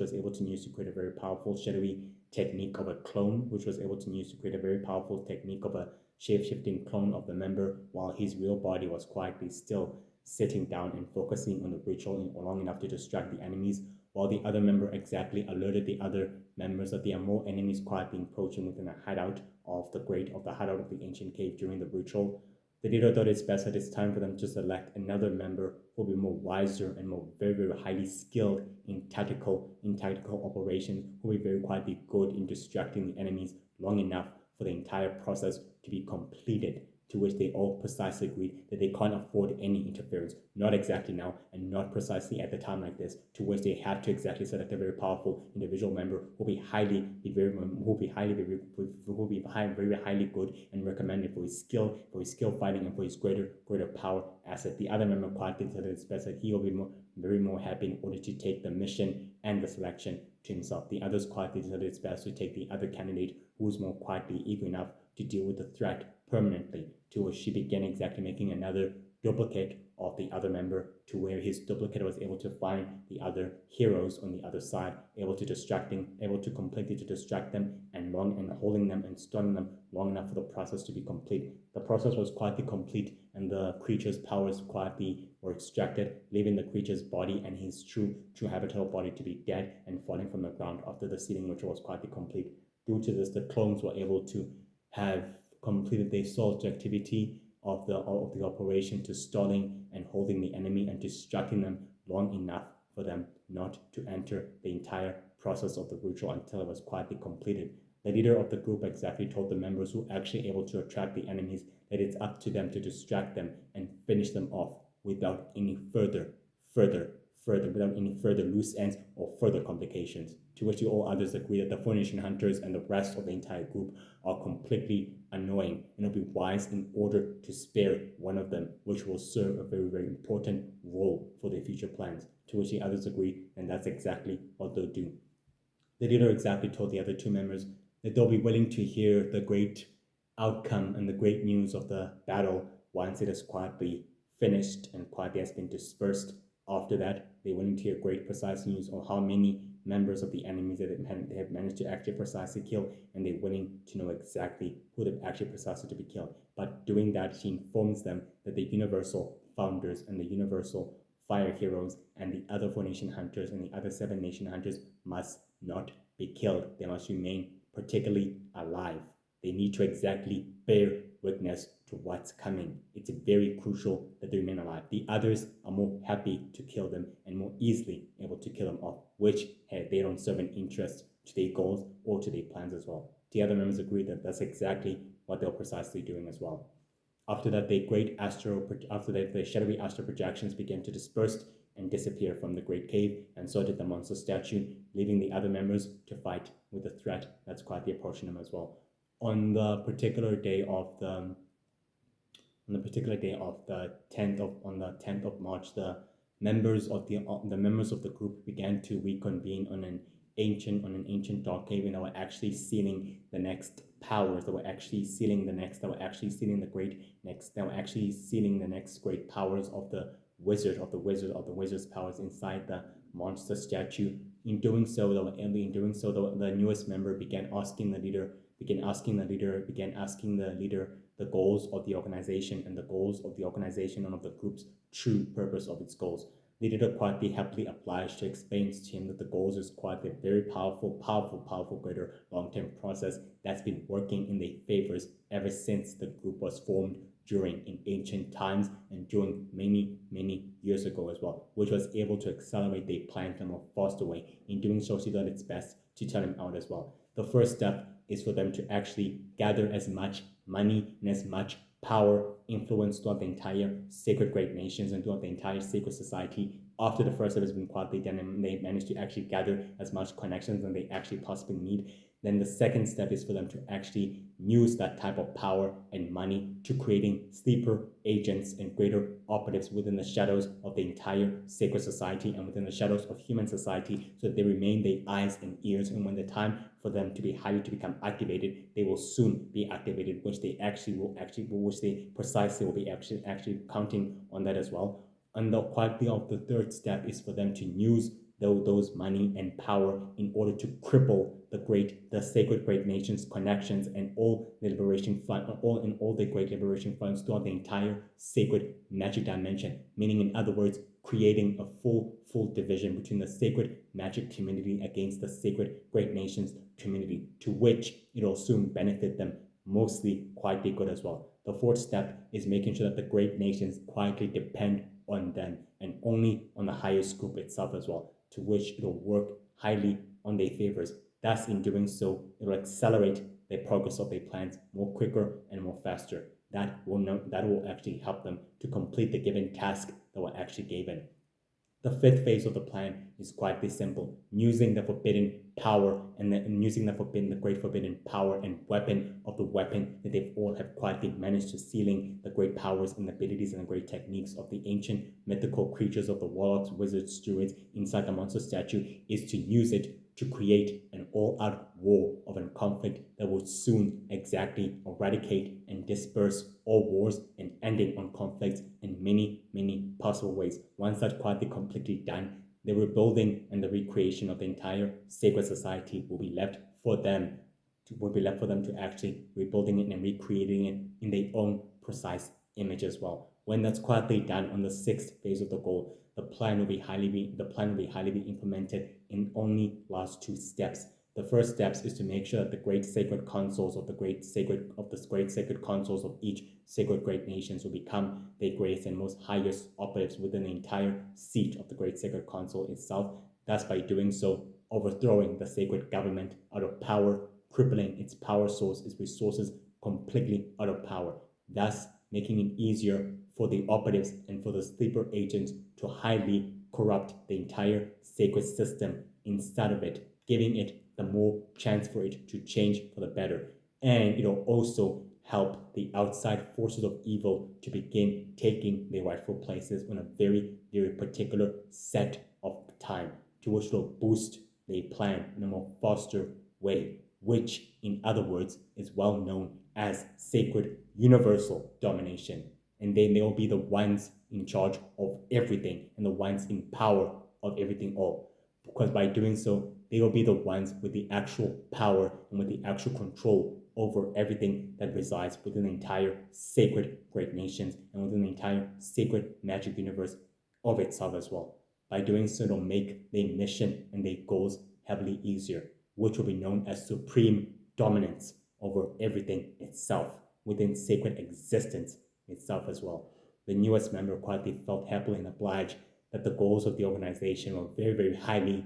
shadowy technique of a clone, which was able to use to create a very powerful technique of a shape-shifting clone of the member, while his real body was quietly still sitting down and focusing on the ritual long enough to distract the enemies, while the other member exactly alerted the other members that there are more enemies quietly approaching within the hideout of the ancient cave during the ritual. The leader thought it's best that it's time for them to select another member who will be more wiser and more very highly skilled in tactical operations, who will be very quietly good in distracting the enemies long enough for the entire process to be completed, to which they all precisely agreed that they can't afford any interference, not exactly now and not precisely at the time like this, to which they had to exactly select a very powerful individual member who will be very highly good and recommended for his skill fighting and for his greater power asset. The other member quietly said it's best that he will be very more happy in order to take the mission and the selection to himself. The others quietly decided it's best to take the other candidate who is more quietly eager enough to deal with the threat permanently, to which she began exactly making another duplicate of the other member, to where his duplicate was able to find the other heroes on the other side, able to completely to distract them and holding them and stunning them long enough for the process to be complete. The process was quietly complete, and the creature's powers quietly were extracted, leaving the creature's body and his true habitable body to be dead and falling from the ground after the sealing ritual was quietly complete. Due to this, the clones were able to have completed their sole activity of the operation to stalling and holding the enemy and distracting them long enough for them not to enter the entire process of the ritual until it was quietly completed. The leader of the group exactly told the members who were actually able to attract the enemies that it's up to them to distract them and finish them off without any further further loose ends or further complications. To which you all others agree that the Four Nation Hunters and the rest of the entire group are completely annoying, and it'll be wise in order to spare one of them, which will serve a very, very important role for their future plans. To which the others agree, and that's exactly what they'll do. The leader exactly told the other two members that they'll be willing to hear the great outcome and the great news of the battle once it is quietly finished and quietly has been dispersed. After that, they're willing to hear great precise news on how many members of the enemies that they have managed to actually precisely kill, and they're willing to know exactly who they've actually precisely to be killed. But doing that, she informs them that the universal founders and the universal fire heroes and the other Four Nation Hunters and the other Seven Nation Hunters must not be killed. They must remain particularly alive. They need to exactly bear witness to what's coming. It's very crucial that they remain alive. The others are more happy to kill them and more easily able to kill them off, which they don't serve an interest to their goals or to their plans as well. The other members agree that that's exactly what they're precisely doing as well. After that, the shadowy astral projections began to disperse and disappear from the great cave, and so did the monster statue, leaving the other members to fight with the threat that's quietly approaching them as well. On the particular day of the 10th of March, the members of the group began to reconvene on an ancient dark cave, and they were actually sealing the next powers. They were actually sealing the next great powers of the wizard's powers inside the monster statue. In doing so, the newest member began asking the leader the goals of the organization and the goals of the organization and of the group's true purpose of its goals. The leader quietly happily obliged to explain to him that the goals is quite a very powerful, greater long-term process that's been working in their favors ever since the group was formed in ancient times and during many years ago as well, which was able to accelerate their plan in a more faster way. In doing so, she did its best to tell him out as well. The first step is for them to actually gather as much money and as much power, influence throughout the entire sacred great nations and throughout the entire sacred society. After the first step has been quietly done and they managed to actually gather as much connections as they actually possibly need, then the second step is for them to actually use that type of power and money to creating sleeper agents and greater operatives within the shadows of the entire sacred society and within the shadows of human society, so that they remain their eyes and ears, and when the time for them to become activated, they will soon be activated, which they precisely will be actually counting on that as well. And the third step is for them to use those money and power in order to cripple the sacred great nations connections and all the great liberation fronts throughout the entire sacred magic dimension, meaning in other words creating a full division between the sacred magic community against the sacred great nations community, to which it'll soon benefit them mostly quite good as well. The fourth step is making sure that the great nations quietly depend on them and only on the highest group itself as well, to which it will work highly on their favors. Thus, in doing so, it will accelerate the progress of their plans more quicker and more faster. That will actually help them to complete the given task that were actually given. The fifth phase of the plan is quite simple: using the forbidden power the great forbidden power and weapon of the weapon that they've all have quietly managed to sealing the great powers and abilities and the great techniques of the ancient mythical creatures of the warlocks, wizards, druids inside the monster statue, is to use it to create an all-out war of a conflict that will soon exactly eradicate and disperse all wars and ending on conflicts in many possible ways. Once that's quietly completely done, the rebuilding and the recreation of the entire sacred society will be left for them to actually rebuilding it and recreating it in their own precise image as well. When that's quietly done on the sixth phase of the goal, the plan will be highly implemented in only last two steps. The first steps is to make sure that the great sacred consoles of each sacred great nations will become the greatest and most highest operatives within the entire seat of the great sacred console itself. Thus, by doing so, overthrowing the sacred government out of power, crippling its power source, its resources completely out of power, thus making it easier for the operatives and for the sleeper agents to highly corrupt the entire sacred system inside of it, giving it the more chance for it to change for the better. And it'll also help the outside forces of evil to begin taking their rightful places on a very, very particular set of time, to which will boost their plan in a more faster way, which, in other words, is well known as sacred universal domination. And then they will be the ones in charge of everything and the ones in power of everything all. Because by doing so, they will be the ones with the actual power and with the actual control over everything that resides within the entire sacred great nations and within the entire sacred magic universe of itself as well. By doing so, it'll make their mission and their goals heavily easier, which will be known as supreme dominance over everything itself within sacred existence itself as well. The newest member quietly felt happy and obliged that the goals of the organization were very highly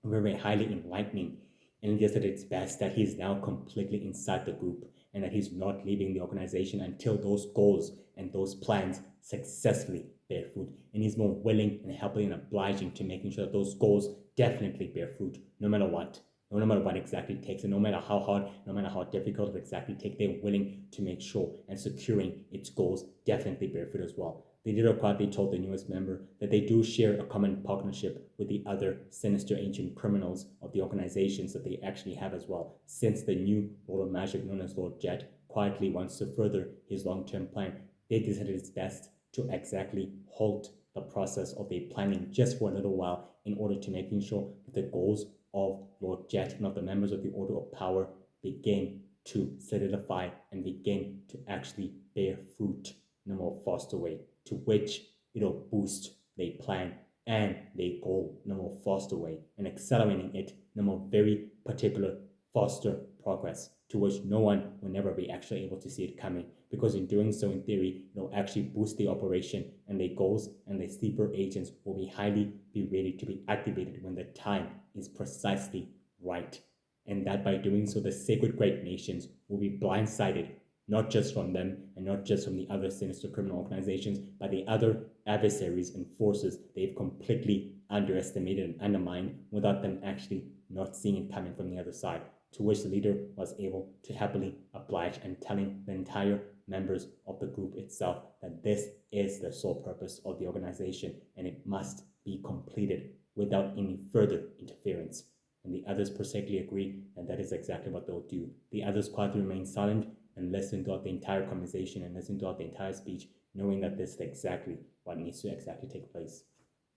enlightening, and just at its best that he's now completely inside the group and that he's not leaving the organization until those goals and those plans successfully bear fruit. And he's more willing and helping and obliging to making sure that those goals definitely bear fruit, no matter what. No matter what exactly it takes, and no matter how hard, no matter how difficult it exactly takes, they're willing to make sure and securing its goals definitely bear fruit as well. The leader quietly told the newest member that they do share a common partnership with the other sinister ancient criminals of the organizations that they actually have as well, since the new Lord of Magic known as Lord Jet quietly wants to further his long-term plan. They decided it's best to exactly halt the process of their planning just for a little while in order to making sure that the goals of Lord Jet and of the members of the Order of Power begin to solidify and begin to actually bear fruit in a more faster way, to which it'll boost their plan and their goal in a more faster way and accelerating it in a more very particular faster progress, to which no one will never be actually able to see it coming, because in doing so, in theory, it'll actually boost the operation and their goals, and the sleeper agents will be ready to be activated when the time is precisely right. And that by doing so, the sacred great nations will be blindsided, not just from them and not just from the other sinister criminal organizations, but the other adversaries and forces they've completely underestimated and undermined without them actually not seeing it coming from the other side. To which the leader was able to happily oblige and telling the entire members of the group itself that this is the sole purpose of the organization and it must be completed without any further interference. And the others perfectly agree, and that is exactly what they'll do. The others quietly remain silent and listen throughout the entire conversation and listen throughout the entire speech, knowing that this is exactly what needs to exactly take place.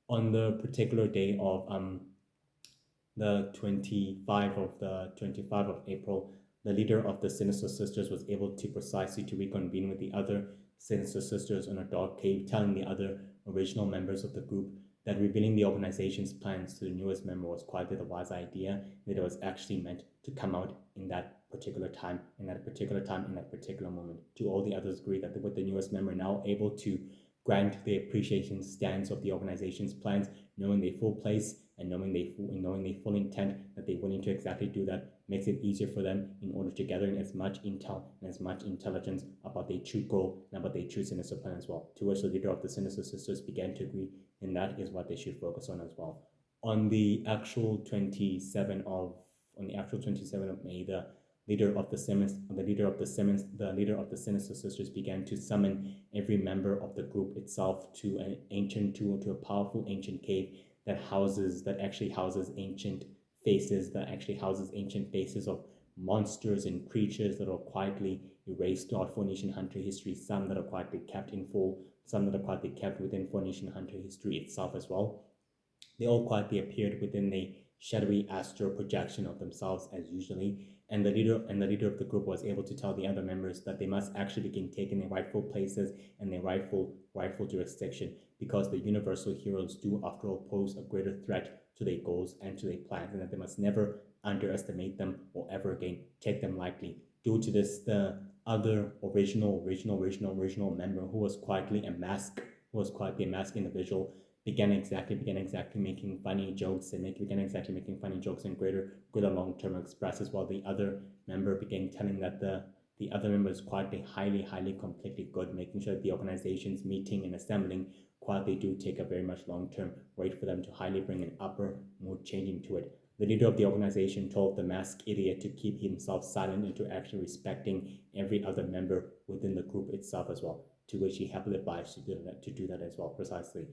On the particular day of the 25 of April, the leader of the Sinister Sisters was able to precisely to reconvene with the other Sinister Sisters in a dark cave, telling the other original members of the group that revealing the organization's plans to the newest member was quite a wise idea, that it was actually meant to come out in that particular time, in that particular moment. To all the others agree that with the newest member now able to grant the appreciation stance of the organization's plans, knowing their full place and knowing their full intent that they're willing to exactly do that, makes it easier for them in order to gather as much intel and as much intelligence about their true goal and about their true sinister plan as well. To which the leader of the Sinister Sisters began to agree, and that is what they should focus on as well. On the actual 27th of May, the leader of the Sinister Sisters began to summon every member of the group itself to a powerful ancient cave that actually houses ancient faces of monsters and creatures that are quietly erased throughout Phoenician hunter history, some that are quietly kept in full, some that are quietly kept within Phoenician hunter history itself as well. They all quietly appeared within the shadowy astral projection of themselves as usually, and the leader of the group was able to tell the other members that they must actually begin taking their rightful places and their rightful jurisdiction, because the universal heroes do after all pose a greater threat to their goals and to their plans, and that they must never underestimate them or ever again take them lightly. Due to this, the other original member who was quietly a masked individual began exactly making funny jokes and making funny jokes and greater long-term expresses, while the other member began telling that the other member is quietly highly completely good, making sure that the organization's meeting and assembling quietly do take a very much long-term wait for them to highly bring an upper mood changing to it. The leader of the organization told the masked idiot to keep himself silent and to actually respecting every other member within the group itself as well, to which he happily obliged to do that as well, precisely.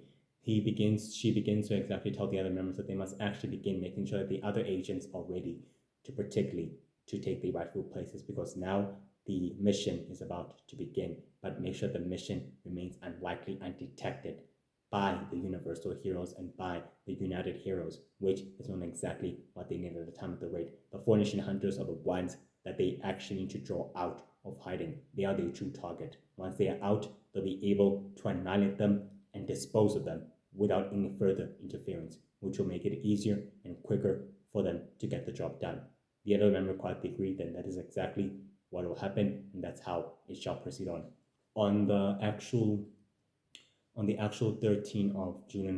She begins to exactly tell the other members that they must actually begin making sure that the other agents are ready to particularly to take the rightful places, because now the mission is about to begin, but make sure the mission remains unlikely undetected by the Universal Heroes and by the United Heroes, which is not exactly what they need at the time of the raid. The Four Nation Hunters are the ones that they actually need to draw out of hiding. They are their true target. Once they are out, they'll be able to annihilate them and dispose of them without any further interference, which will make it easier and quicker for them to get the job done. The other member quietly agreed that that is exactly what will happen, and that's how it shall proceed on. On the actual 13th of June,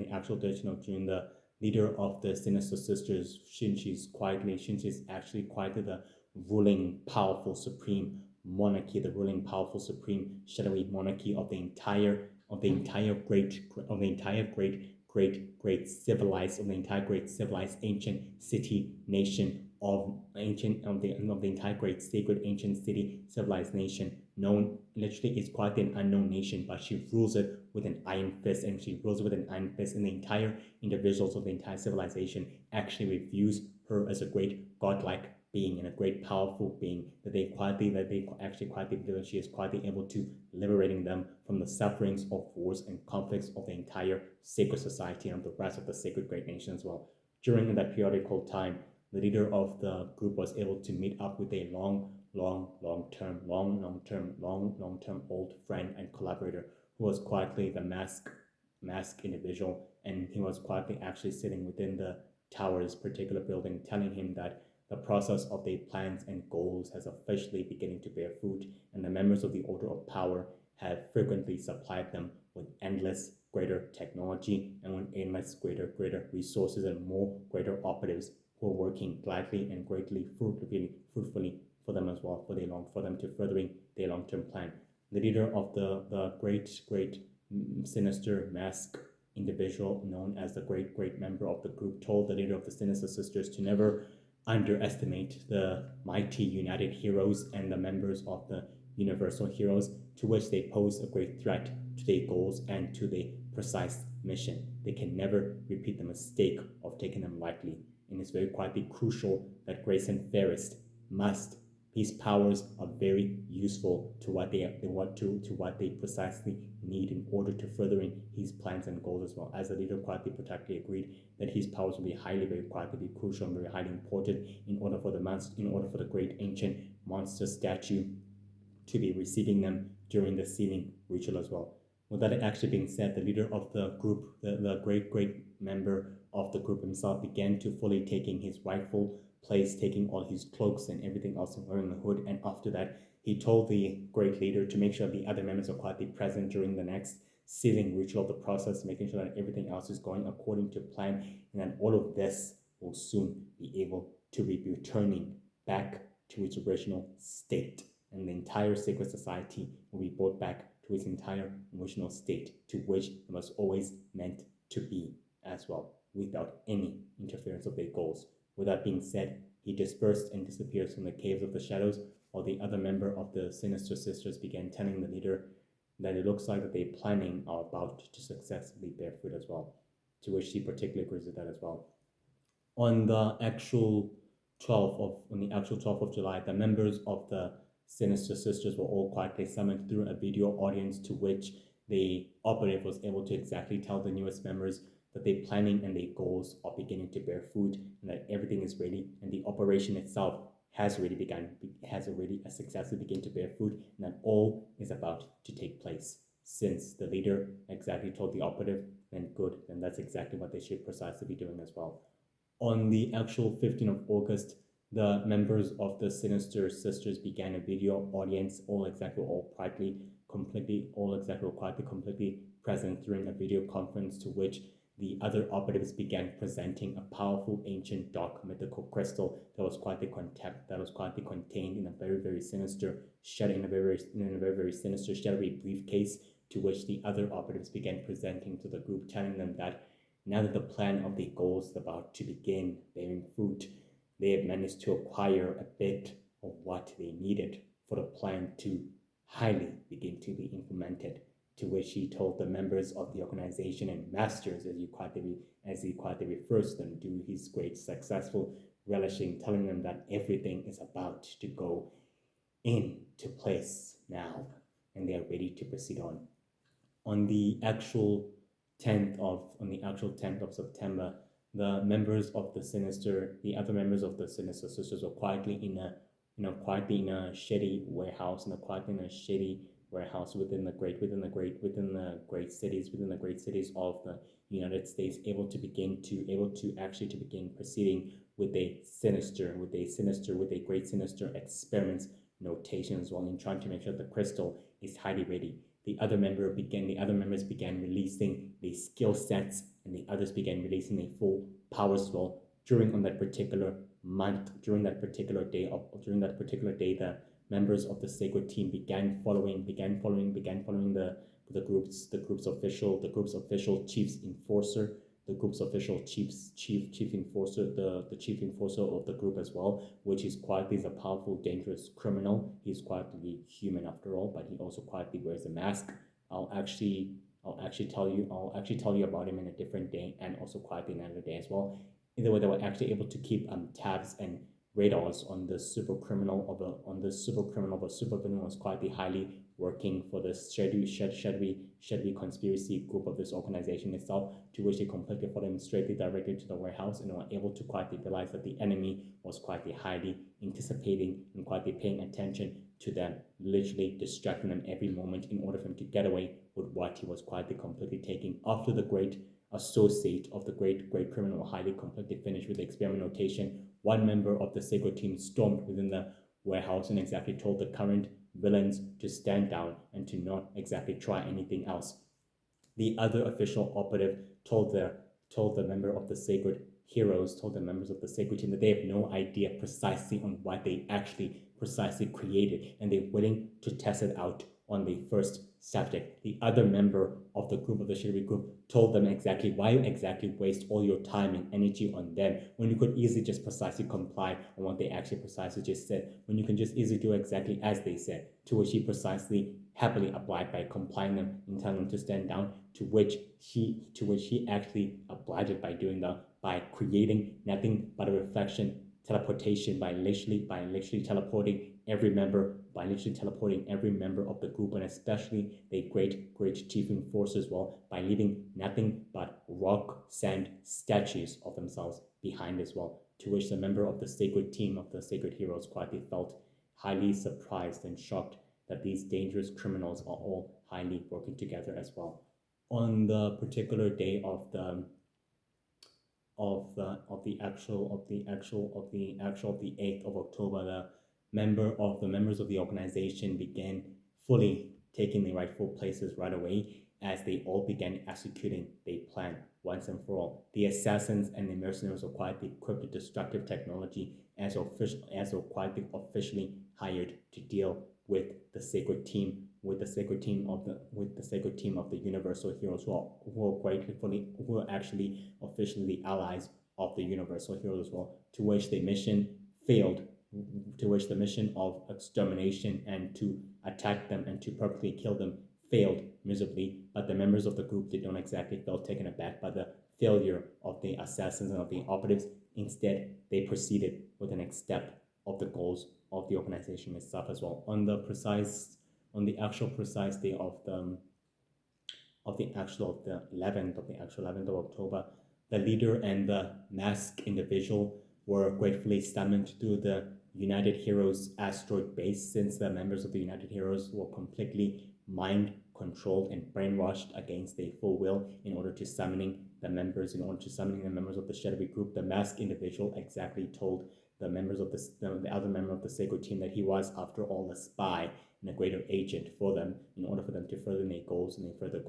the leader of the Sinister Sisters, Shinji's actually quietly the ruling, powerful, supreme monarchy, the ruling, powerful, supreme, shadowy monarchy of the entire great civilized ancient city nation of the entire great sacred ancient city civilized nation, known literally is quite an unknown nation, but she rules it with an iron fist, and the entire individuals of the entire civilization actually reviews her as a great godlike being and a great powerful being, that they actually quietly believe that she is quietly able to liberating them from the sufferings of wars and conflicts of the entire sacred society and of the rest of the sacred great nation as well. During that periodical time, the leader of the group was able to meet up with a long-term old friend and collaborator who was quietly the mask individual, and he was quietly actually sitting within the tower's particular building, telling him that the process of their plans and goals has officially beginning to bear fruit, and the members of the Order of Power have frequently supplied them with endless greater technology and with endless greater resources and more greater operatives who are working gladly and greatly fruitfully for them as well, for them to furthering their long-term plan. The leader of the great sinister mask individual known as the great member of the group told the leader of the Sinister Sisters to never underestimate the mighty United Heroes and the members of the Universal Heroes, to which they pose a great threat to their goals and to their precise mission. They can never repeat the mistake of taking them lightly, and it's very quietly crucial that Grayson Fairest must. These powers are very useful to what they precisely need in order to furthering his plans and goals as well. As the leader quietly practically agreed that his powers will be very quietly crucial and very highly important in order for the great ancient monster statue to be receiving them during the sealing ritual as well. With that actually being said, the leader of the group, the great member of the group himself, began to fully taking his rightful place, taking all his cloaks and everything else and wearing the hood. And after that, he told the great leader to make sure the other members are quietly present during the next sealing ritual of the process, making sure that everything else is going according to plan, and that all of this will soon be able to be returning back to its original state, and the entire sacred society will be brought back to its entire original state, to which it was always meant to be as well, without any interference of their goals. With that being said, he dispersed and disappears from the caves of the shadows, while the other member of the Sinister Sisters began telling the leader that it looks like that their planning are about to successfully bear fruit as well, to which he particularly agrees with that as well. On the actual 12th of July, the members of the Sinister Sisters were all quietly summoned through a video audience, to which the operative was able to exactly tell the newest members that their planning and their goals are beginning to bear fruit, and that everything is ready, and the operation itself has already successfully begun to bear fruit, and that all is about to take place. Since the leader exactly told the operative, then good, then that's exactly what they should precisely be doing as well. On the actual 15th of August, the members of the Sinister Sisters began a video audience, quietly present during a video conference, to which the other operatives began presenting a powerful ancient dark mythical crystal that was quietly contained in a very sinister shadowy briefcase, to which the other operatives began presenting to the group, telling them that now that the plan of the goals is about to begin bearing fruit, they have managed to acquire a bit of what they needed for the plan to highly begin to be implemented. To which he told the members of the organization and masters, as he quietly refers to them, to his great successful relishing, telling them that everything is about to go into place now, and they are ready to proceed on. On the actual 10th of September, the members of the Sinister, the other members of the Sinister Sisters were quietly in a, quietly in a shady warehouse, quietly in a shady warehouse within the great cities of the United States, able to begin proceeding with a great sinister experiments notations while in trying to make sure the crystal is highly ready. The other members began releasing the skill sets, and the others began releasing the full powers as well. During that particular day, the members of the sacred team began following the group's official chief's enforcer, the group's official chief enforcer, the chief enforcer of the group as well, which is quietly a powerful, dangerous criminal. He's quietly human after all, but he also quietly wears a mask. I'll actually tell you about him in a different day, and also quietly another day as well. Either way, they were actually able to keep tabs and radars on the super criminal of a super villain was quietly highly working for the shadowy conspiracy group of this organization itself, to which they completely followed him directly to the warehouse, and were able to quietly realize that the enemy was quietly highly anticipating and quietly paying attention to them, literally distracting them every moment in order for him to get away with what he was quietly completely taking. After the great associate of the great criminal highly completely finished with the experiment notation, one member of the sacred team stormed within the warehouse and exactly told the current villains to stand down and to not exactly try anything else. The other official operative told the members of the sacred team that they have no idea precisely on what they actually precisely created, and they're willing to test it out on the first subject. The other member of the group, of the Shiri group, told them exactly why you exactly waste all your time and energy on them when you could easily just precisely comply on what they actually precisely just said, when you can just easily do exactly as they said, to which he precisely happily obliged by complying them and telling them to stand down, to which he actually obliged by doing that, by creating nothing but a reflection teleportation, by literally teleporting every member of the group, and especially the great chief enforcer as well, by leaving nothing but rock sand statues of themselves behind as well, to which the member of the sacred team of the sacred heroes quietly felt highly surprised and shocked that these dangerous criminals are all highly working together as well. On the particular day of the 8th of October, the members of the organization began fully taking the rightful places right away, as they all began executing the plan once and for all. The assassins and the mercenaries were quietly equipped with destructive technology, as were quietly officially hired to deal with the sacred team of the Universal Heroes, who are actually officially the allies of the Universal Heroes as well, to which the mission of extermination and to attack them and to purposely kill them failed miserably. But the members of the group did not exactly feel taken aback by the failure of the assassins and of the operatives. Instead, they proceeded with the next step of the goals of the organization itself as well. On the actual precise day of the 11th of October, the leader and the masked individual were gratefully summoned to the United Heroes asteroid base, since the members of the United Heroes were completely mind controlled and brainwashed against their full will in order to summoning the members of the shadowy group. The masked individual exactly told the members of the other member of the sacred team that he was, after all, a spy and a greater agent for them, in order for them to further their goals and their plans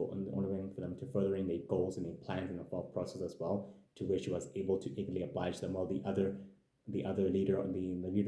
and the thought process as well, to which he was able to eagerly oblige them, while the leader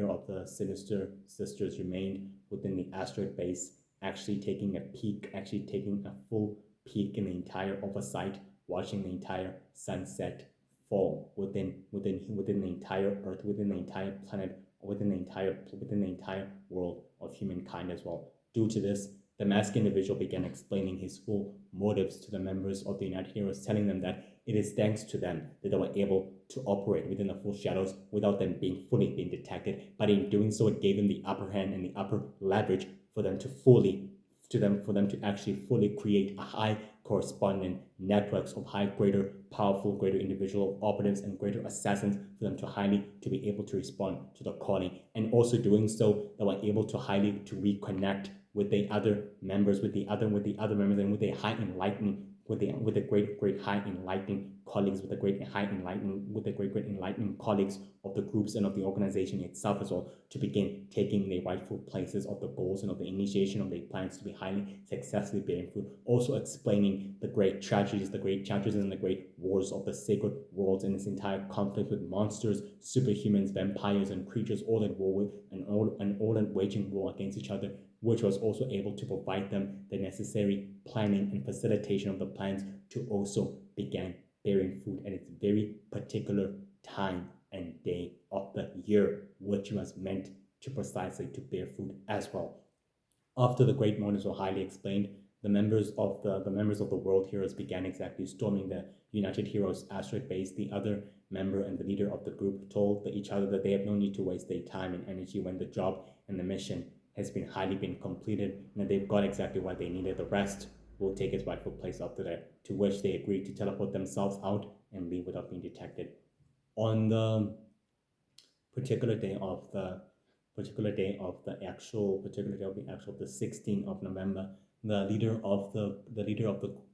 of the Sinister Sisters remained within the asteroid base, actually taking a peek, actually taking a full peek in the entire oversight, watching the entire sunset fall within the entire Earth, within the entire planet, within the entire world of humankind as well. Due to this, the masked individual began explaining his full motives to the members of the United Heroes, telling them that it is thanks to them that they were able to operate within the full shadows without them being detected. But in doing so, it gave them the upper hand and the upper leverage for them to actually fully create a high correspondent networks of high, greater, powerful, greater individual operatives and greater assassins for them to be able to respond to the calling. And also doing so, they were able to reconnect with the other members, with the other members, and with the high enlightening, with the great high enlightening colleagues, with the great enlightening colleagues of the groups and of the organization itself as well, to begin taking the rightful places of the goals and of the initiation of the plans to be highly successfully bearing fruit. Also explaining the great tragedies and the great wars of the sacred worlds and its entire conflict with monsters, superhumans, vampires, and creatures all at war with and all at waging war against each other, which was also able to provide them the necessary planning and facilitation of the plans to also begin bearing fruit at its very particular time and day of the year, which was meant to precisely to bear fruit as well. After the great motives were highly explained, the members of the World Heroes began exactly storming the United Heroes asteroid base. The other member and the leader of the group told each other that they have no need to waste their time and energy when the job and the mission has been completed, and that they've got exactly what they needed. The rest will take its rightful place after that. To which they agreed to teleport themselves out and leave without being detected. On the particular day of the the 16th of November, the leader of the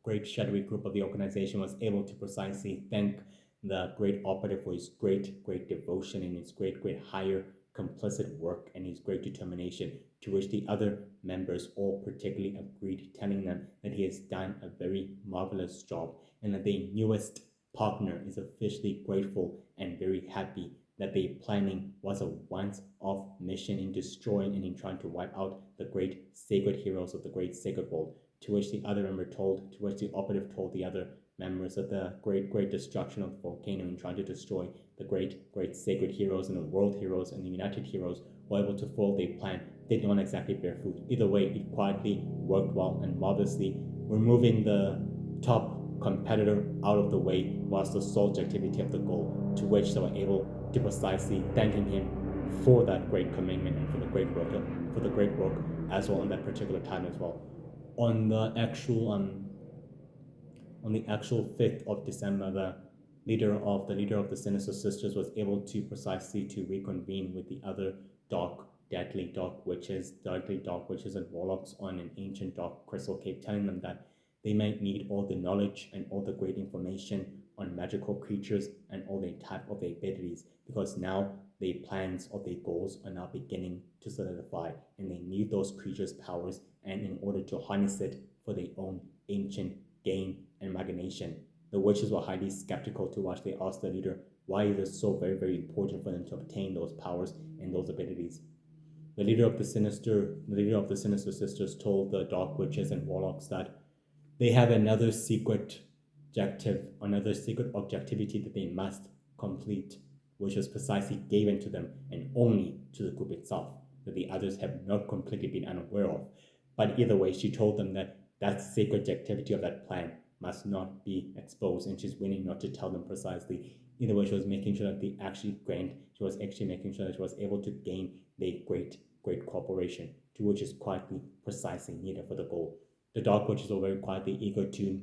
great shadowy group of the organization was able to precisely thank the great operative for his great devotion and his great higher complicit work and his great determination, to which the other members all particularly agreed, telling them that he has done a very marvelous job and that their newest partner is officially grateful and very happy that the planning was a once-off mission in destroying and in trying to wipe out the great sacred heroes of the great sacred world. To which the operative told the other members that the great destruction of the volcano in trying to destroy the great sacred heroes and the world heroes and the United Heroes were able to foil their plan did not exactly bear fruit. Either way, it quietly worked well and marvelously, removing the top competitor out of the way was the sole objectivity of the goal, to which they were able to precisely thanking him for that great commitment and for the great work as well in that particular time as well. On the actual 5th of December, the leader of the Sinister Sisters was able to precisely to reconvene with the other deadly dark witches and warlocks on an ancient dark crystal cave, telling them that they might need all the knowledge and all the great information on magical creatures and all the type of abilities, because now the plans of their goals are now beginning to solidify and they need those creatures' powers, and in order to harness it for their own ancient gain and machination. The witches were highly skeptical, to which they asked the leader why it is so very important for them to obtain those powers and those abilities. The leader of the Sinister Sisters told the Dark Witches and Warlocks that they have another secret objectivity that they must complete, which was precisely given to them and only to the group itself, that the others have not completely been unaware of. But either way, she told them that that sacred activity of that plan must not be exposed, and she's willing not to tell them precisely. Either way, she was making sure that she was actually making sure that she was able to gain the great cooperation, to which is quietly precisely needed for the goal. The Dark Witches were very quietly eager to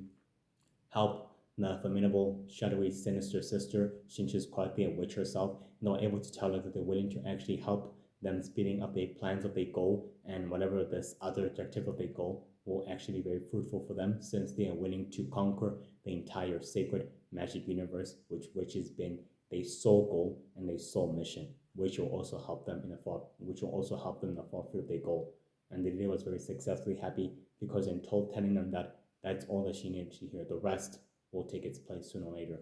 help the formidable, shadowy, sinister sister, since she's quietly a witch herself, and they were able to tell her that they're willing to actually help them speeding up their plans of their goal, and whatever this other objective of their goal will actually be very fruitful for them, since they are willing to conquer the entire sacred magic universe, which has been their sole goal and their sole mission, which will also help them in the fulfill their goal. And the leader was very successfully happy, because in telling them that that's all that she needed to hear. The rest will take its place sooner or later.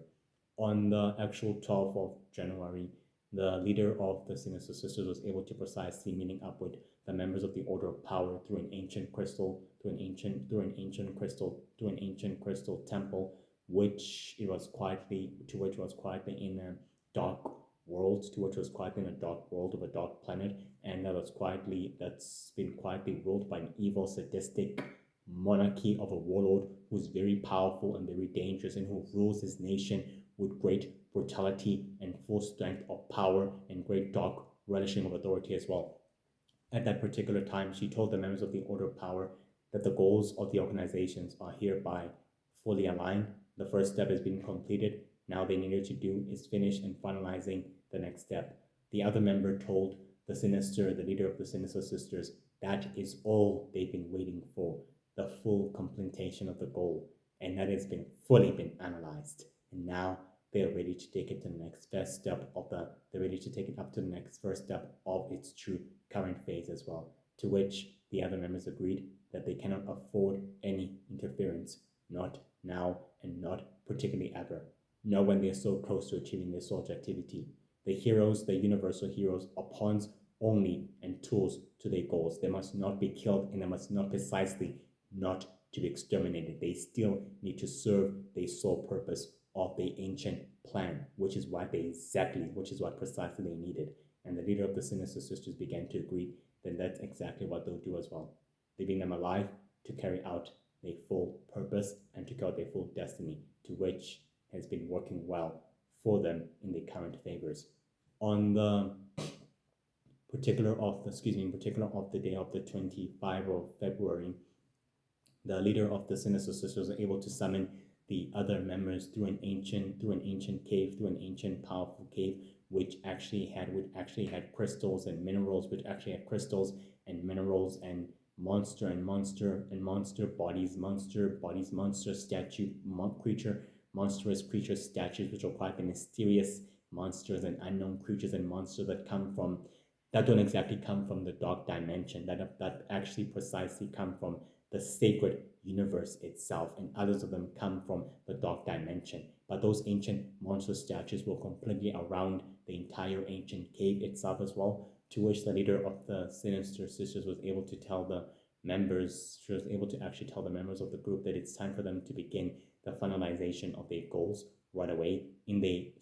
On the actual 12th of January, the leader of the Sinister Sisters was able to precisely meeting up with the members of the Order of Power through an ancient crystal, through an ancient crystal, to an ancient crystal temple, which it was quietly to which was quietly in a dark world, to which was quietly in a dark world of a dark planet, and that's been quietly ruled by an evil, sadistic monarchy of a warlord who's very powerful and very dangerous, and who rules his nation with great brutality and full strength of power and great dark relishing of authority as well. At that particular time, she told the members of the Order of Power that the goals of the organizations are hereby fully aligned. The first step has been completed. Now they needed to do is finish and finalizing the next step. The other member told the Sinister, the leader of the Sinister Sisters, that is all they've been waiting for, the full completion of the goal, and that has been fully been analyzed. And now they are ready to take it to the next first step of the they're ready to take it up to the next first step of its true current phase as well. To which the other members agreed that they cannot afford any interference, not now and not particularly ever, nor when they are so close to achieving their sole objectivity. The heroes, the universal heroes, are pawns only and tools to their goals. They must not be killed, and they must not precisely not to be exterminated. They still need to serve their sole purpose of the ancient plan, which is what precisely they needed. And the leader of the Sinister Sisters began to agree that that's exactly what they'll do as well, leaving them alive to carry out their full purpose and to carry out their full destiny, to which has been working well for them in the current favors. On the particular of the day of the 25th of February, the leader of the Sinister Sisters was able to summon the other members through an ancient cave, through an ancient powerful cave, which actually had crystals and minerals, and monster bodies, monster statue, monstrous creature statues, which are quite the mysterious monsters and unknown creatures and monsters that don't exactly come from the dark dimension, that actually precisely come from the sacred universe itself, and others of them come from the dark dimension. But those ancient monster statues were completely around the entire ancient cave itself as well, to which the leader of the Sinister Sisters was able to tell the members, she was able to actually tell the members of the group that it's time for them to begin the finalization of their goals right away in the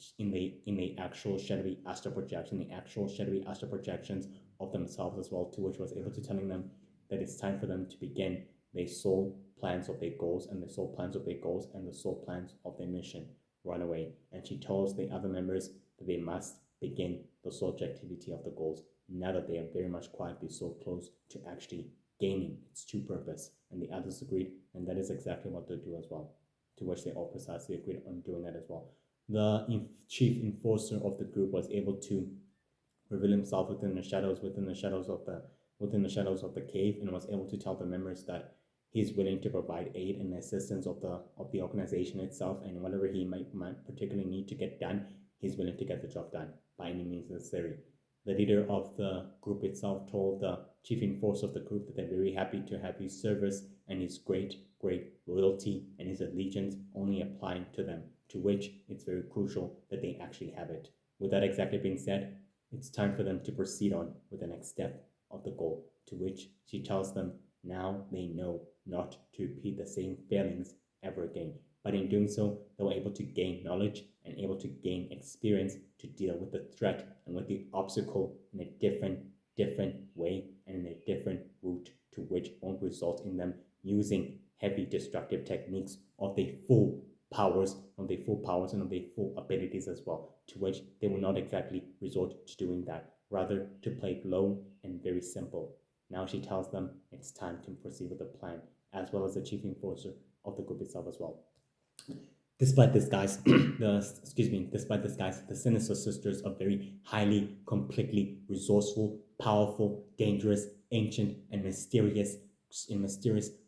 actual shadowy astral projections of themselves as well, to which was able to telling them that it's time for them to begin their soul plans of their goals and the soul plans of their goals and the soul plans of their mission right away. And she tells the other members that they must begin the soul objectivity of the goals now that they are very much quietly so close to actually gaining its true purpose. And the others agreed, and that is exactly what they'll do as well, to which they all precisely agreed on doing that as well. The chief enforcer of the group was able to reveal himself within the shadows of the cave, and was able to tell the members that he's willing to provide aid and assistance of the organization itself, and whatever he might particularly need to get done, he's willing to get the job done by any means necessary. The leader of the group itself told the chief enforcer of the group that they're very happy to have his service and his great loyalty and his allegiance only applying to them, to which it's very crucial that they actually have it. With that exactly being said, it's time for them to proceed on with the next step of the goal, to which she tells them now they know not to repeat the same failings ever again. But in doing so, they were able to gain knowledge and able to gain experience to deal with the threat and with the obstacle in a different way and in a different route, to which won't result in them using heavy destructive techniques of their full powers, and of their full abilities as well, to which they will not exactly resort to doing that, rather to play it low and very simple. Now she tells them it's time to proceed with the plan, as well as the chief enforcer of the group itself as well. Despite this, guys, the Sinister Sisters are very highly, completely resourceful, powerful, dangerous, ancient, and mysterious,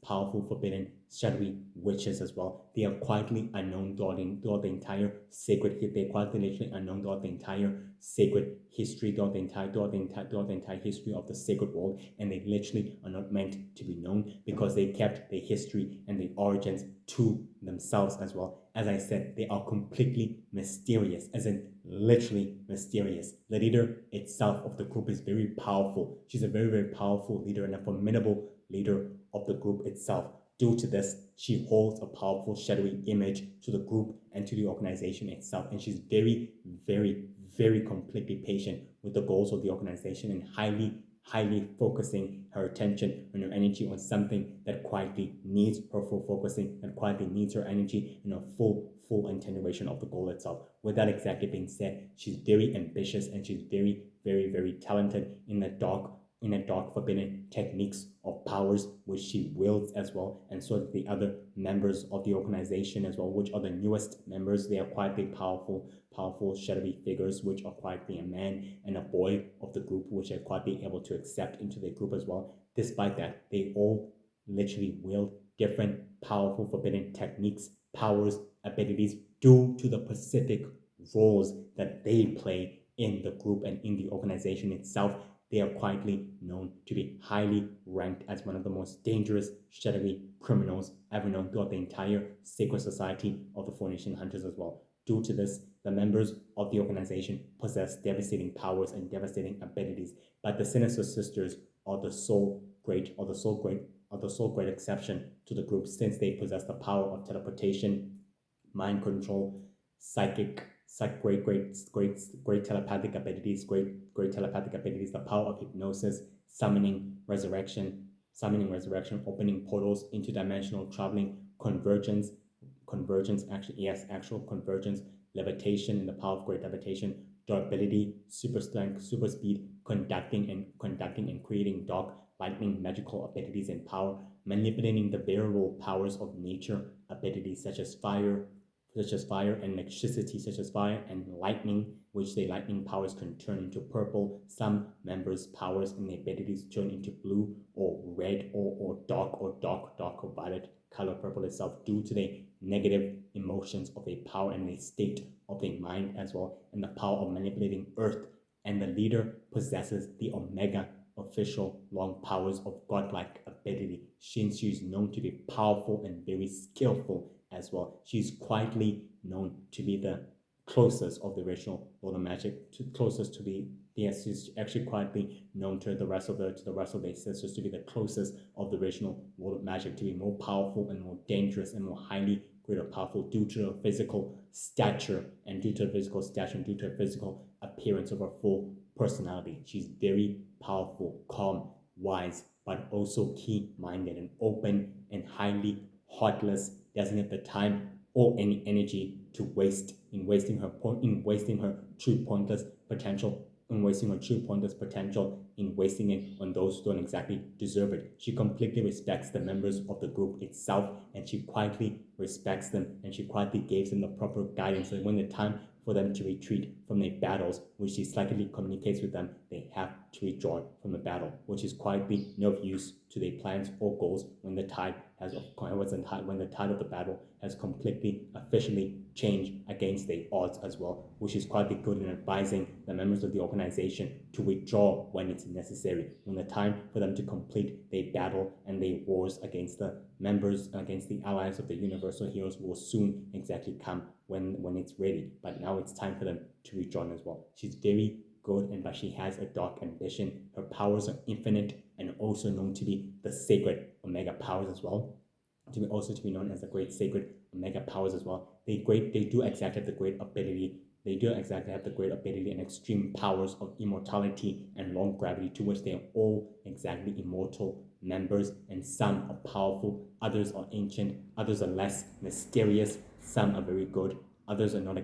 powerful, forbidden, shadowy witches as well. They are quietly unknown throughout the entire sacred. They're quietly, literally unknown throughout the entire sacred history, throughout the entire history of the sacred world, and they literally are not meant to be known, because they kept their history and their origins to themselves as well, as I said, they are completely mysterious, as in literally mysterious. The leader itself of the group is very powerful. She's a very, very powerful leader and a formidable leader of the group itself. Due to this, she holds a powerful shadowy image to the group and to the organization itself. And she's very, very, very completely patient with the goals of the organization and highly focusing her attention and her energy on something that quietly needs her full focusing and quietly needs her energy in a full attenuation of the goal itself. With that exactly being said, she's very ambitious and she's very, very, very talented in the dark forbidden techniques of powers which she wields as well, and so do the other members of the organization as well, which are the newest members. They are quietly powerful shadowy figures, which are quietly a man and a boy of the group, which are quietly able to accept into their group as well. Despite that, they all literally wield different powerful forbidden techniques, powers, abilities due to the specific roles that they play in the group and in the organization itself. They are quietly known to be highly ranked as one of the most dangerous shadowy criminals ever known throughout the entire secret society of the Four Nation Hunters as well. Due to this, the members of the organization possess devastating powers and devastating abilities, but the Sinister Sisters are the sole great exception to the group, since they possess the power of teleportation, mind control, psychic, great telepathic abilities, great telepathic abilities, the power of hypnosis, summoning resurrection, opening portals, interdimensional traveling, convergence, actually, yes, actual convergence, levitation, and the power of great levitation, durability, super strength, super speed, conducting and creating dark lightning magical abilities and power, manipulating the variable powers of nature abilities such as fire and electricity, such as fire and lightning, which the lightning powers can turn into purple. Some members' powers and abilities turn into blue or red or dark or violet color purple itself, due to the negative emotions of a power and a state of a mind as well, and the power of manipulating earth. And the leader possesses the Omega official long powers of godlike ability, since she is known to be powerful and very skillful as well. She's quietly known to be the closest of the original Lord of Magic, closest to the yes, she's actually quietly known to the rest of the sisters to be the closest of the original Lord of Magic, to be more powerful and more dangerous and more highly greater powerful due to her physical stature and due to her physical appearance of her full personality. She's very powerful, calm, wise, but also keen-minded and open and highly heartless, doesn't have the time or any energy to waste in wasting her true pointless potential in wasting it on those who don't exactly deserve it. She completely respects the members of the group itself, and she quietly respects them, and she quietly gives them the proper guidance, so when the time for them to retreat from their battles, which she slightly communicates with them, they have to withdraw from the battle, which is quietly no use to their plans or goals when the tide of the battle has completely officially changed against their odds as well, which is quietly good in advising the members of the organization to withdraw when it's necessary, when the time for them to complete their battle and their wars against the allies of the universal heroes will soon exactly come when it's ready. But now it's time for them to rejoin as well. She's very good, but she has a dark ambition. Her powers are infinite and also known to be the sacred Omega powers as well. To be known as the great sacred Omega powers as well. They do exactly have the great ability. They do exactly have the great ability and extreme powers of immortality and long gravity, to which they are all exactly immortal members, and some are powerful, others are ancient, others are less mysterious, some are very good, others are not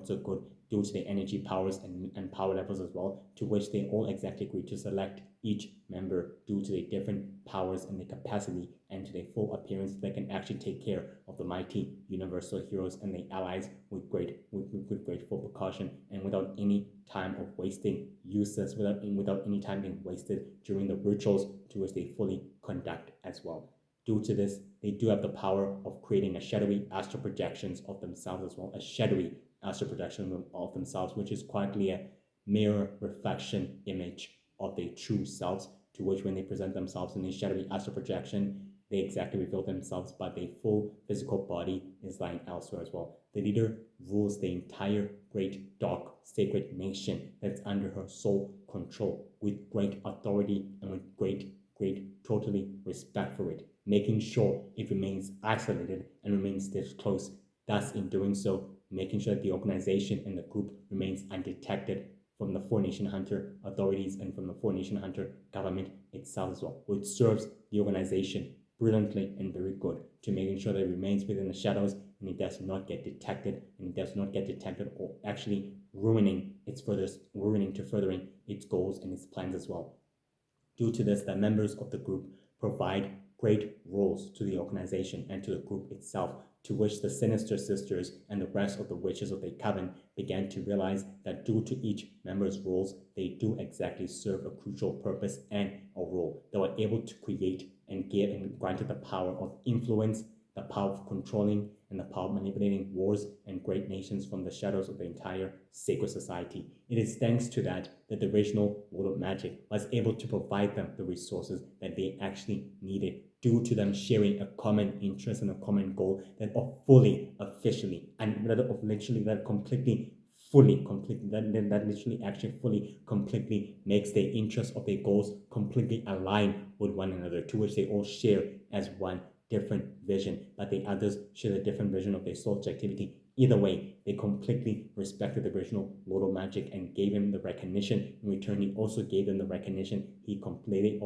so good, due to their energy powers and power levels as well, to which they all exactly agree to select each member due to their different powers and their capacity and to their full appearance. They can actually take care of the mighty universal heroes and their allies with grateful precaution and without any time of wasting without any time being wasted during the rituals to which they fully conduct as well. Due to this, they do have the power of creating a shadowy astral projections of themselves as well, a shadowy astral projection of themselves, which is quietly a mirror reflection image of their true selves, to which when they present themselves in a shadowy astral projection, they exactly reveal themselves, but their full physical body is lying elsewhere as well. The leader rules the entire great dark sacred nation that's under her sole control with great authority and with great totally respect for it, making sure it remains isolated and remains this close, thus in doing so making sure that the organization and the group remains undetected from the Four Nation Hunter authorities and from the Four Nation Hunter government itself as well, which serves the organization brilliantly and very good to making sure that it remains within the shadows and it does not get detected or actually ruining to furthering its goals and its plans as well. Due to this, the members of the group provide great roles to the organization and to the group itself, to which the Sinister Sisters and the rest of the witches of the coven began to realize that due to each member's roles, they do exactly serve a crucial purpose and a role. They were able to create and give and granted the power of influence, the power of controlling, and the power of manipulating wars and great nations from the shadows of the entire sacred society. It is thanks to that the original world of magic was able to provide them the resources that they actually needed, due to them sharing a common interest and a common goal that are fully, officially, and rather of literally that completely that literally actually fully completely makes their interests of their goals completely align with one another, to which they all share as one different vision, but the others share a different vision of their soul's activity. Either way, they completely respected the original Lord of Magic and gave him the recognition. In return, he also gave them the recognition he completely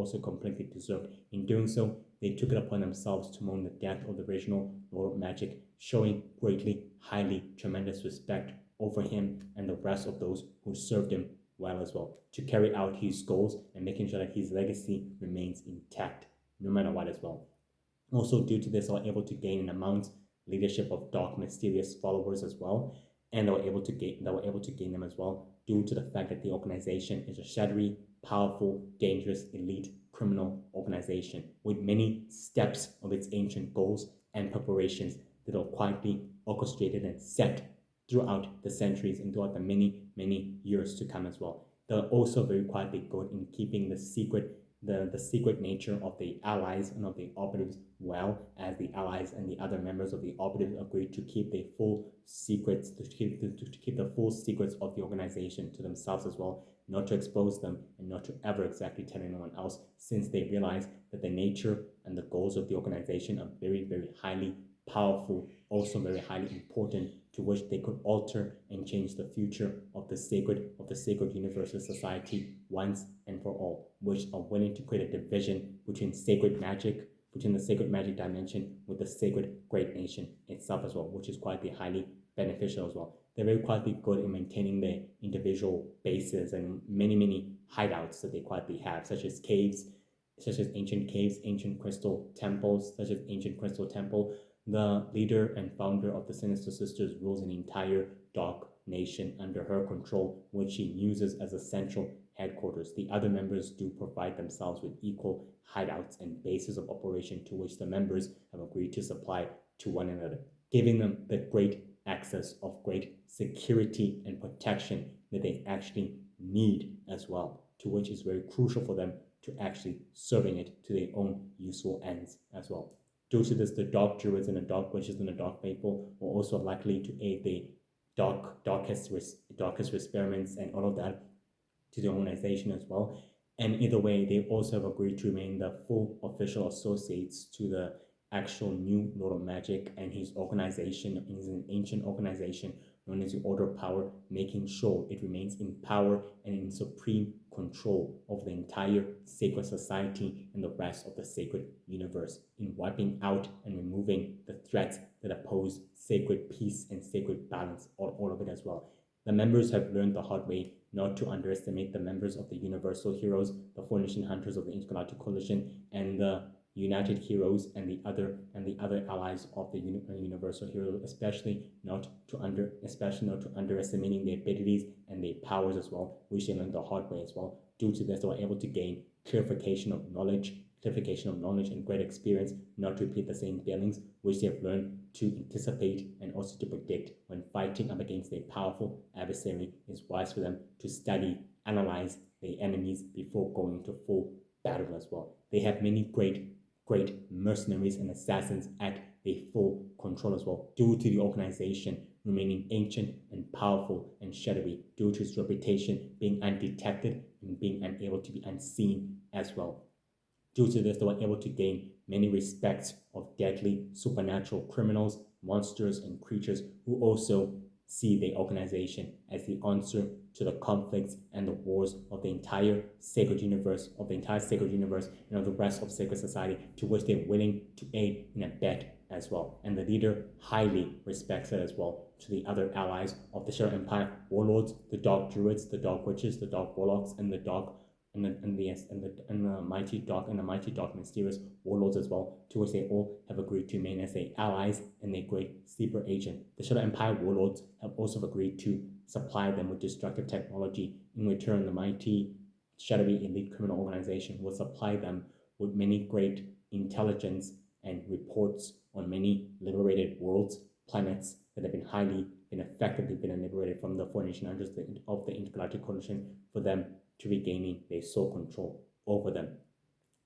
deserved. In doing so, they took it upon themselves to mourn the death of the original Lord of Magic, showing greatly, highly, tremendous respect over him and the rest of those who served him well as well, to carry out his goals and making sure that his legacy remains intact no matter what as well. Also, due to this, they were able to gain an amount leadership of dark, mysterious followers as well, and they were able to gain them as well due to the fact that the organization is a shadowy, powerful, dangerous, elite criminal organization with many steps of its ancient goals and preparations that are quietly orchestrated and set throughout the centuries and throughout the many years to come as well. They're also very quietly good in keeping the secret nature of the allies and of the operatives, well as the allies and the other members of the operatives agreed to keep the full secrets to keep the full secrets of the organization to themselves as well, not to expose them and not to ever exactly tell anyone else, since they realize that the nature and the goals of the organization are very highly powerful, also very highly important, to which they could alter and change the future of the sacred universal society once and for all, which are willing to create a division between the sacred magic dimension with the sacred great nation itself as well, which is quite highly beneficial as well. They're very quietly good in maintaining their individual bases and many hideouts that they quietly have, such as ancient caves, ancient crystal temples, such as ancient crystal temple. The leader and founder of the Sinister Sisters rules an entire dark nation under her control, which she uses as a central headquarters. The other members do provide themselves with equal hideouts and bases of operation to which the members have agreed to supply to one another, giving them the great access of great security and protection that they actually need as well, to which is very crucial for them to actually serving it to their own useful ends as well. Due to this, the dark druids and the dark witches and the dark faithful were also likely to aid the darkest experiments and all of that to the organization as well. And either way, they also have agreed to remain the full official associates to the actual new Lord of Magic and his organization. It is an ancient organization known as the Order of Power, making sure it remains in power and in supreme control of the entire sacred society and the rest of the sacred universe, in wiping out and removing the threats that oppose sacred peace and sacred balance, all of it as well. The members have learned the hard way not to underestimate the members of the Universal Heroes, the Four Nation Hunters of the Intergalactic Coalition, and the United Heroes and the other allies of the Universal Hero, especially not to underestimating their abilities and their powers as well, which they learned the hard way as well. Due to this, they were able to gain clarification of knowledge and great experience, not to repeat the same failings, which they have learned to anticipate and also to predict when fighting up against a powerful adversary. It's wise for them to study, analyze their enemies before going into full battle as well. They have many great great mercenaries and assassins at their full control as well, due to the organization remaining ancient and powerful and shadowy, due to its reputation being undetected and being unable to be unseen as well. Due to this, they were able to gain many respects of deadly supernatural criminals, monsters, and creatures who also see the organization as the answer to the conflicts and the wars of the entire sacred universe, and of the rest of sacred society, to which they're willing to aid and abet as well. And the leader highly respects it as well to the other allies of the Shadow Empire warlords, the Dark Druids, the Dark Witches, the Dark Warlocks, and the Dark and the mighty dark mysterious warlords as well, to which they all have agreed to remain as their allies and their great sleeper agent. The Shadow Empire warlords have also agreed to supply them with destructive technology. In return, the mighty shadowy elite criminal organization will supply them with many great intelligence and reports on many liberated worlds, planets that have been effectively liberated from the formation of the Intergalactic Coalition, for them to regaining their sole control over them.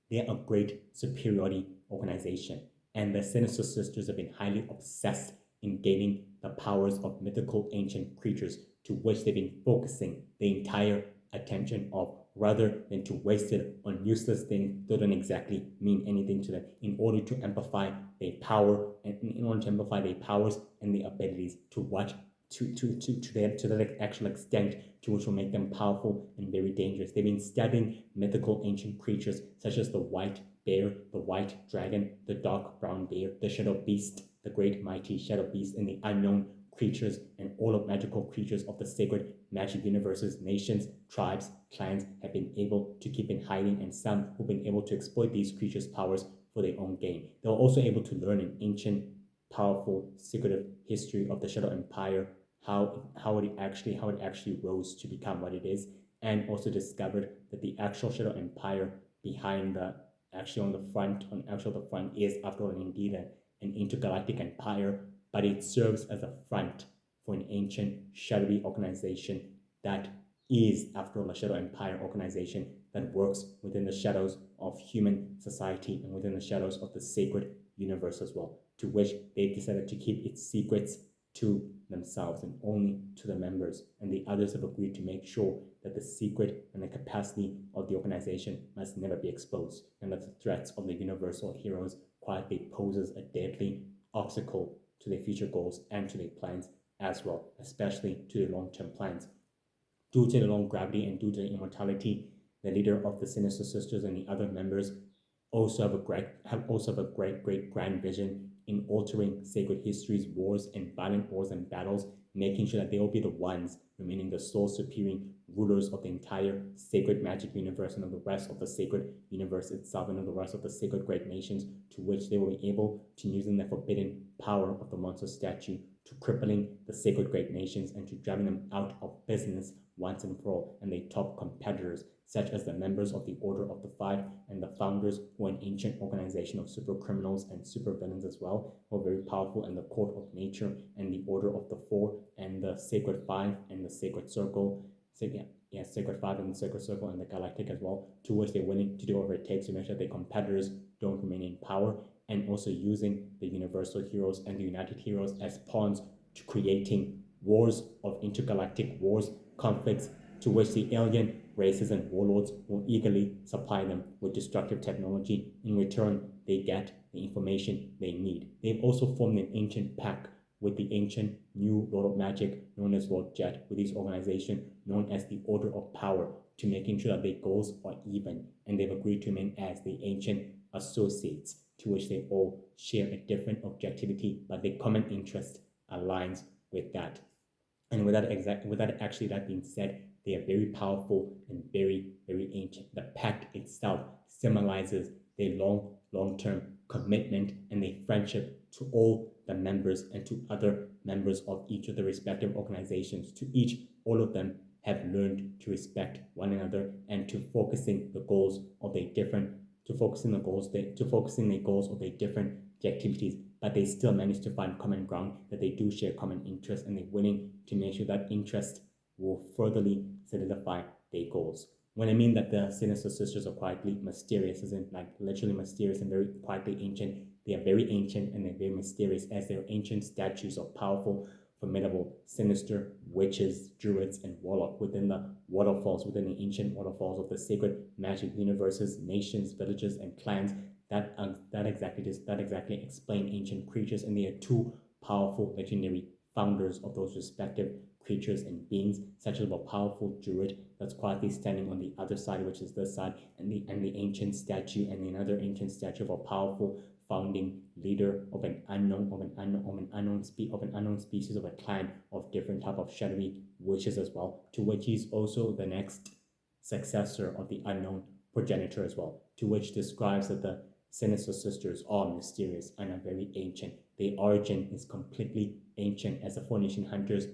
They are a great superiority organization, and the Sinister Sisters have been highly obsessed in gaining the powers of mythical ancient creatures, to which they've been focusing the entire attention of, rather than to waste it on useless things that don't exactly mean anything to them, in order to amplify their power and in order to amplify their powers and their abilities to what to the actual extent to which will make them powerful and very dangerous. They've been studying mythical ancient creatures such as the white bear, the white dragon, the dark brown bear, the shadow beast, the great mighty shadow beast, and the unknown creatures, and all of magical creatures of the sacred magic universes. Nations, tribes, clans have been able to keep in hiding, and some who've been able to exploit these creatures' powers for their own gain. They were also able to learn an ancient, powerful, secretive history of the Shadow Empire, how it actually rose to become what it is, and also discovered that the actual Shadow Empire behind the front is, after all, indeed an intergalactic empire, but it serves as a front for an ancient shadowy organization that is, after all, a Shadow Empire organization that works within the shadows of human society and within the shadows of the sacred universe as well, to which they've decided to keep its secrets to themselves and only to the members, and the others have agreed to make sure that the secret and the capacity of the organization must never be exposed, and that the threats of the universal heroes quietly poses a deadly obstacle to their future goals and to their plans as well, especially to their long-term plans. Due to the long gravity and due to the immortality, the leader of the Sinister Sisters and the other members also have a great grand vision in altering sacred histories, wars, and violent wars and battles, making sure that they will be the ones remaining the sole supreme rulers of the entire sacred magic universe and of the rest of the sacred universe itself and of the rest of the sacred great nations, to which they will be able to using the forbidden power of the monster statue to crippling the sacred great nations and to driving them out of business once and for all, and their top competitors, such as the members of the Order of the Five and the founders, who are an ancient organization of super criminals and super villains as well, who are very powerful, and the Court of Nature and the Order of the Four and the Sacred Five and the Sacred Circle. Sacred Five and the Sacred Circle and the Galactic as well, to which they're willing to do whatever it takes to make sure their competitors don't remain in power, and also using the Universal Heroes and the United Heroes as pawns to creating wars of intergalactic wars, conflicts, to which the alien races and warlords will eagerly supply them with destructive technology. In return, they get the information they need. They've also formed an ancient pact with the ancient new Lord of Magic, known as Lord Jet, with this organization known as the Order of Power, to making sure that their goals are even, and they've agreed to remain as the ancient associates, to which they all share a different objectivity, but their common interest aligns with that. And with that being said, they are very powerful and very, very ancient. The pact itself symbolizes their long-term commitment and their friendship to all the members and to other members of each of the respective organizations. All of them have learned to respect one another and to focusing their goals of their different activities, but they still manage to find common ground, that they do share common interests, and they're willing to make sure that interest will furtherly solidify their goals. When I mean that the sinister sisters are quietly mysterious, isn't like literally mysterious and very quietly ancient. They are very ancient and they're very mysterious, as they're ancient statues of powerful, formidable, sinister witches, druids, and warlock within the waterfalls, within the ancient waterfalls of the sacred magic universes, nations, villages, and clans. That exactly explain ancient creatures, and they are two powerful legendary founders of those respective creatures and beings, such as a powerful druid that's quietly standing on the other side, which is this side, and the ancient statue, and another ancient statue of a powerful founding leader of an unknown species of a clan of different type of shadowy witches as well, to which he's also the next successor of the unknown progenitor as well, to which describes that the sinister sisters are mysterious and are very ancient. Their origin is completely ancient, as the four nation hunters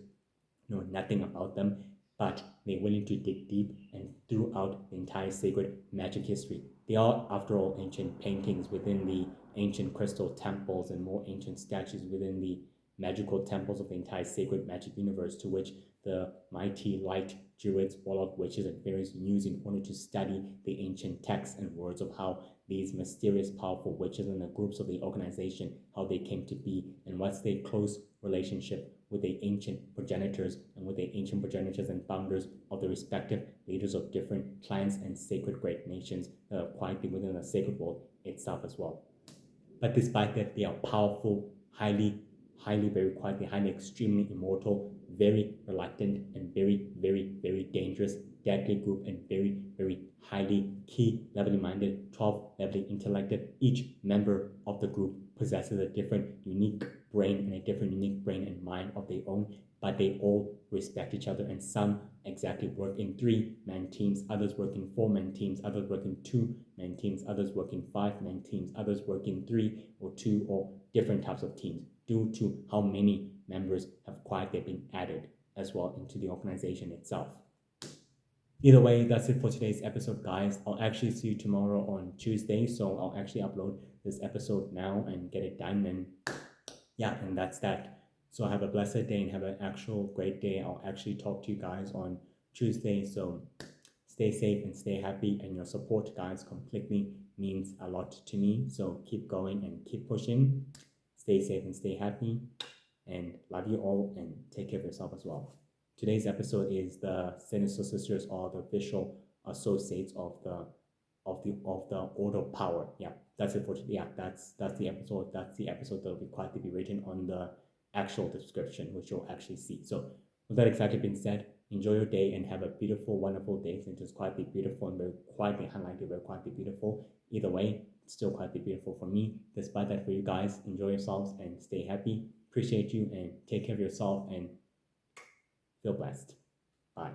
know nothing about them, but they're willing to dig deep and throughout the entire sacred magic history. They are, after all, ancient paintings within the ancient crystal temples and more ancient statues within the magical temples of the entire sacred magic universe, to which the mighty light druids, warlock witches, and fairies use in order to study the ancient texts and words of how these mysterious, powerful witches and the groups of the organization, how they came to be, and what's their close relationship with the ancient progenitors and founders of the respective leaders of different clans and sacred great nations that are quietly within the sacred world itself as well. But despite that, they are powerful, highly, very quietly, highly, extremely immortal, very reluctant, and very dangerous, deadly group, and very highly key, levelly minded, 12 levelly intellected. Each member of the group possesses a different unique brain and a different unique brain and mind of their own, but they all respect each other, and some exactly work in 3-man teams, others work in 4-man teams, others work in 2-man teams, others work in 5-man teams, others work in 3 or 2 or different types of teams, due to how many members have quietly been added as well into the organization itself. Either way, that's it for today's episode, guys. I'll actually see you tomorrow on Tuesday, so I'll actually upload this episode now and get it done, and yeah, and that's that. So have a blessed day and have an actual great day. I'll actually talk to you guys on Tuesday, so stay safe and stay happy, and your support, guys, completely means a lot to me. So keep going and keep pushing. Stay safe and stay happy, and love you all, and take care of yourself as well. Today's episode is the Sinister Sisters are the official associates of the Order of Power. Yeah, that's it for today. Yeah, that's the episode. That's the episode that will be quietly be written on the actual description, which you'll actually see. So with that exactly being said, enjoy your day and have a beautiful, wonderful day. Since it's quietly beautiful and very quietly highlighted, very quietly beautiful. Either way, it's still quietly beautiful for me. Despite that, for you guys, enjoy yourselves and stay happy. Appreciate you and take care of yourself and feel blessed. Bye.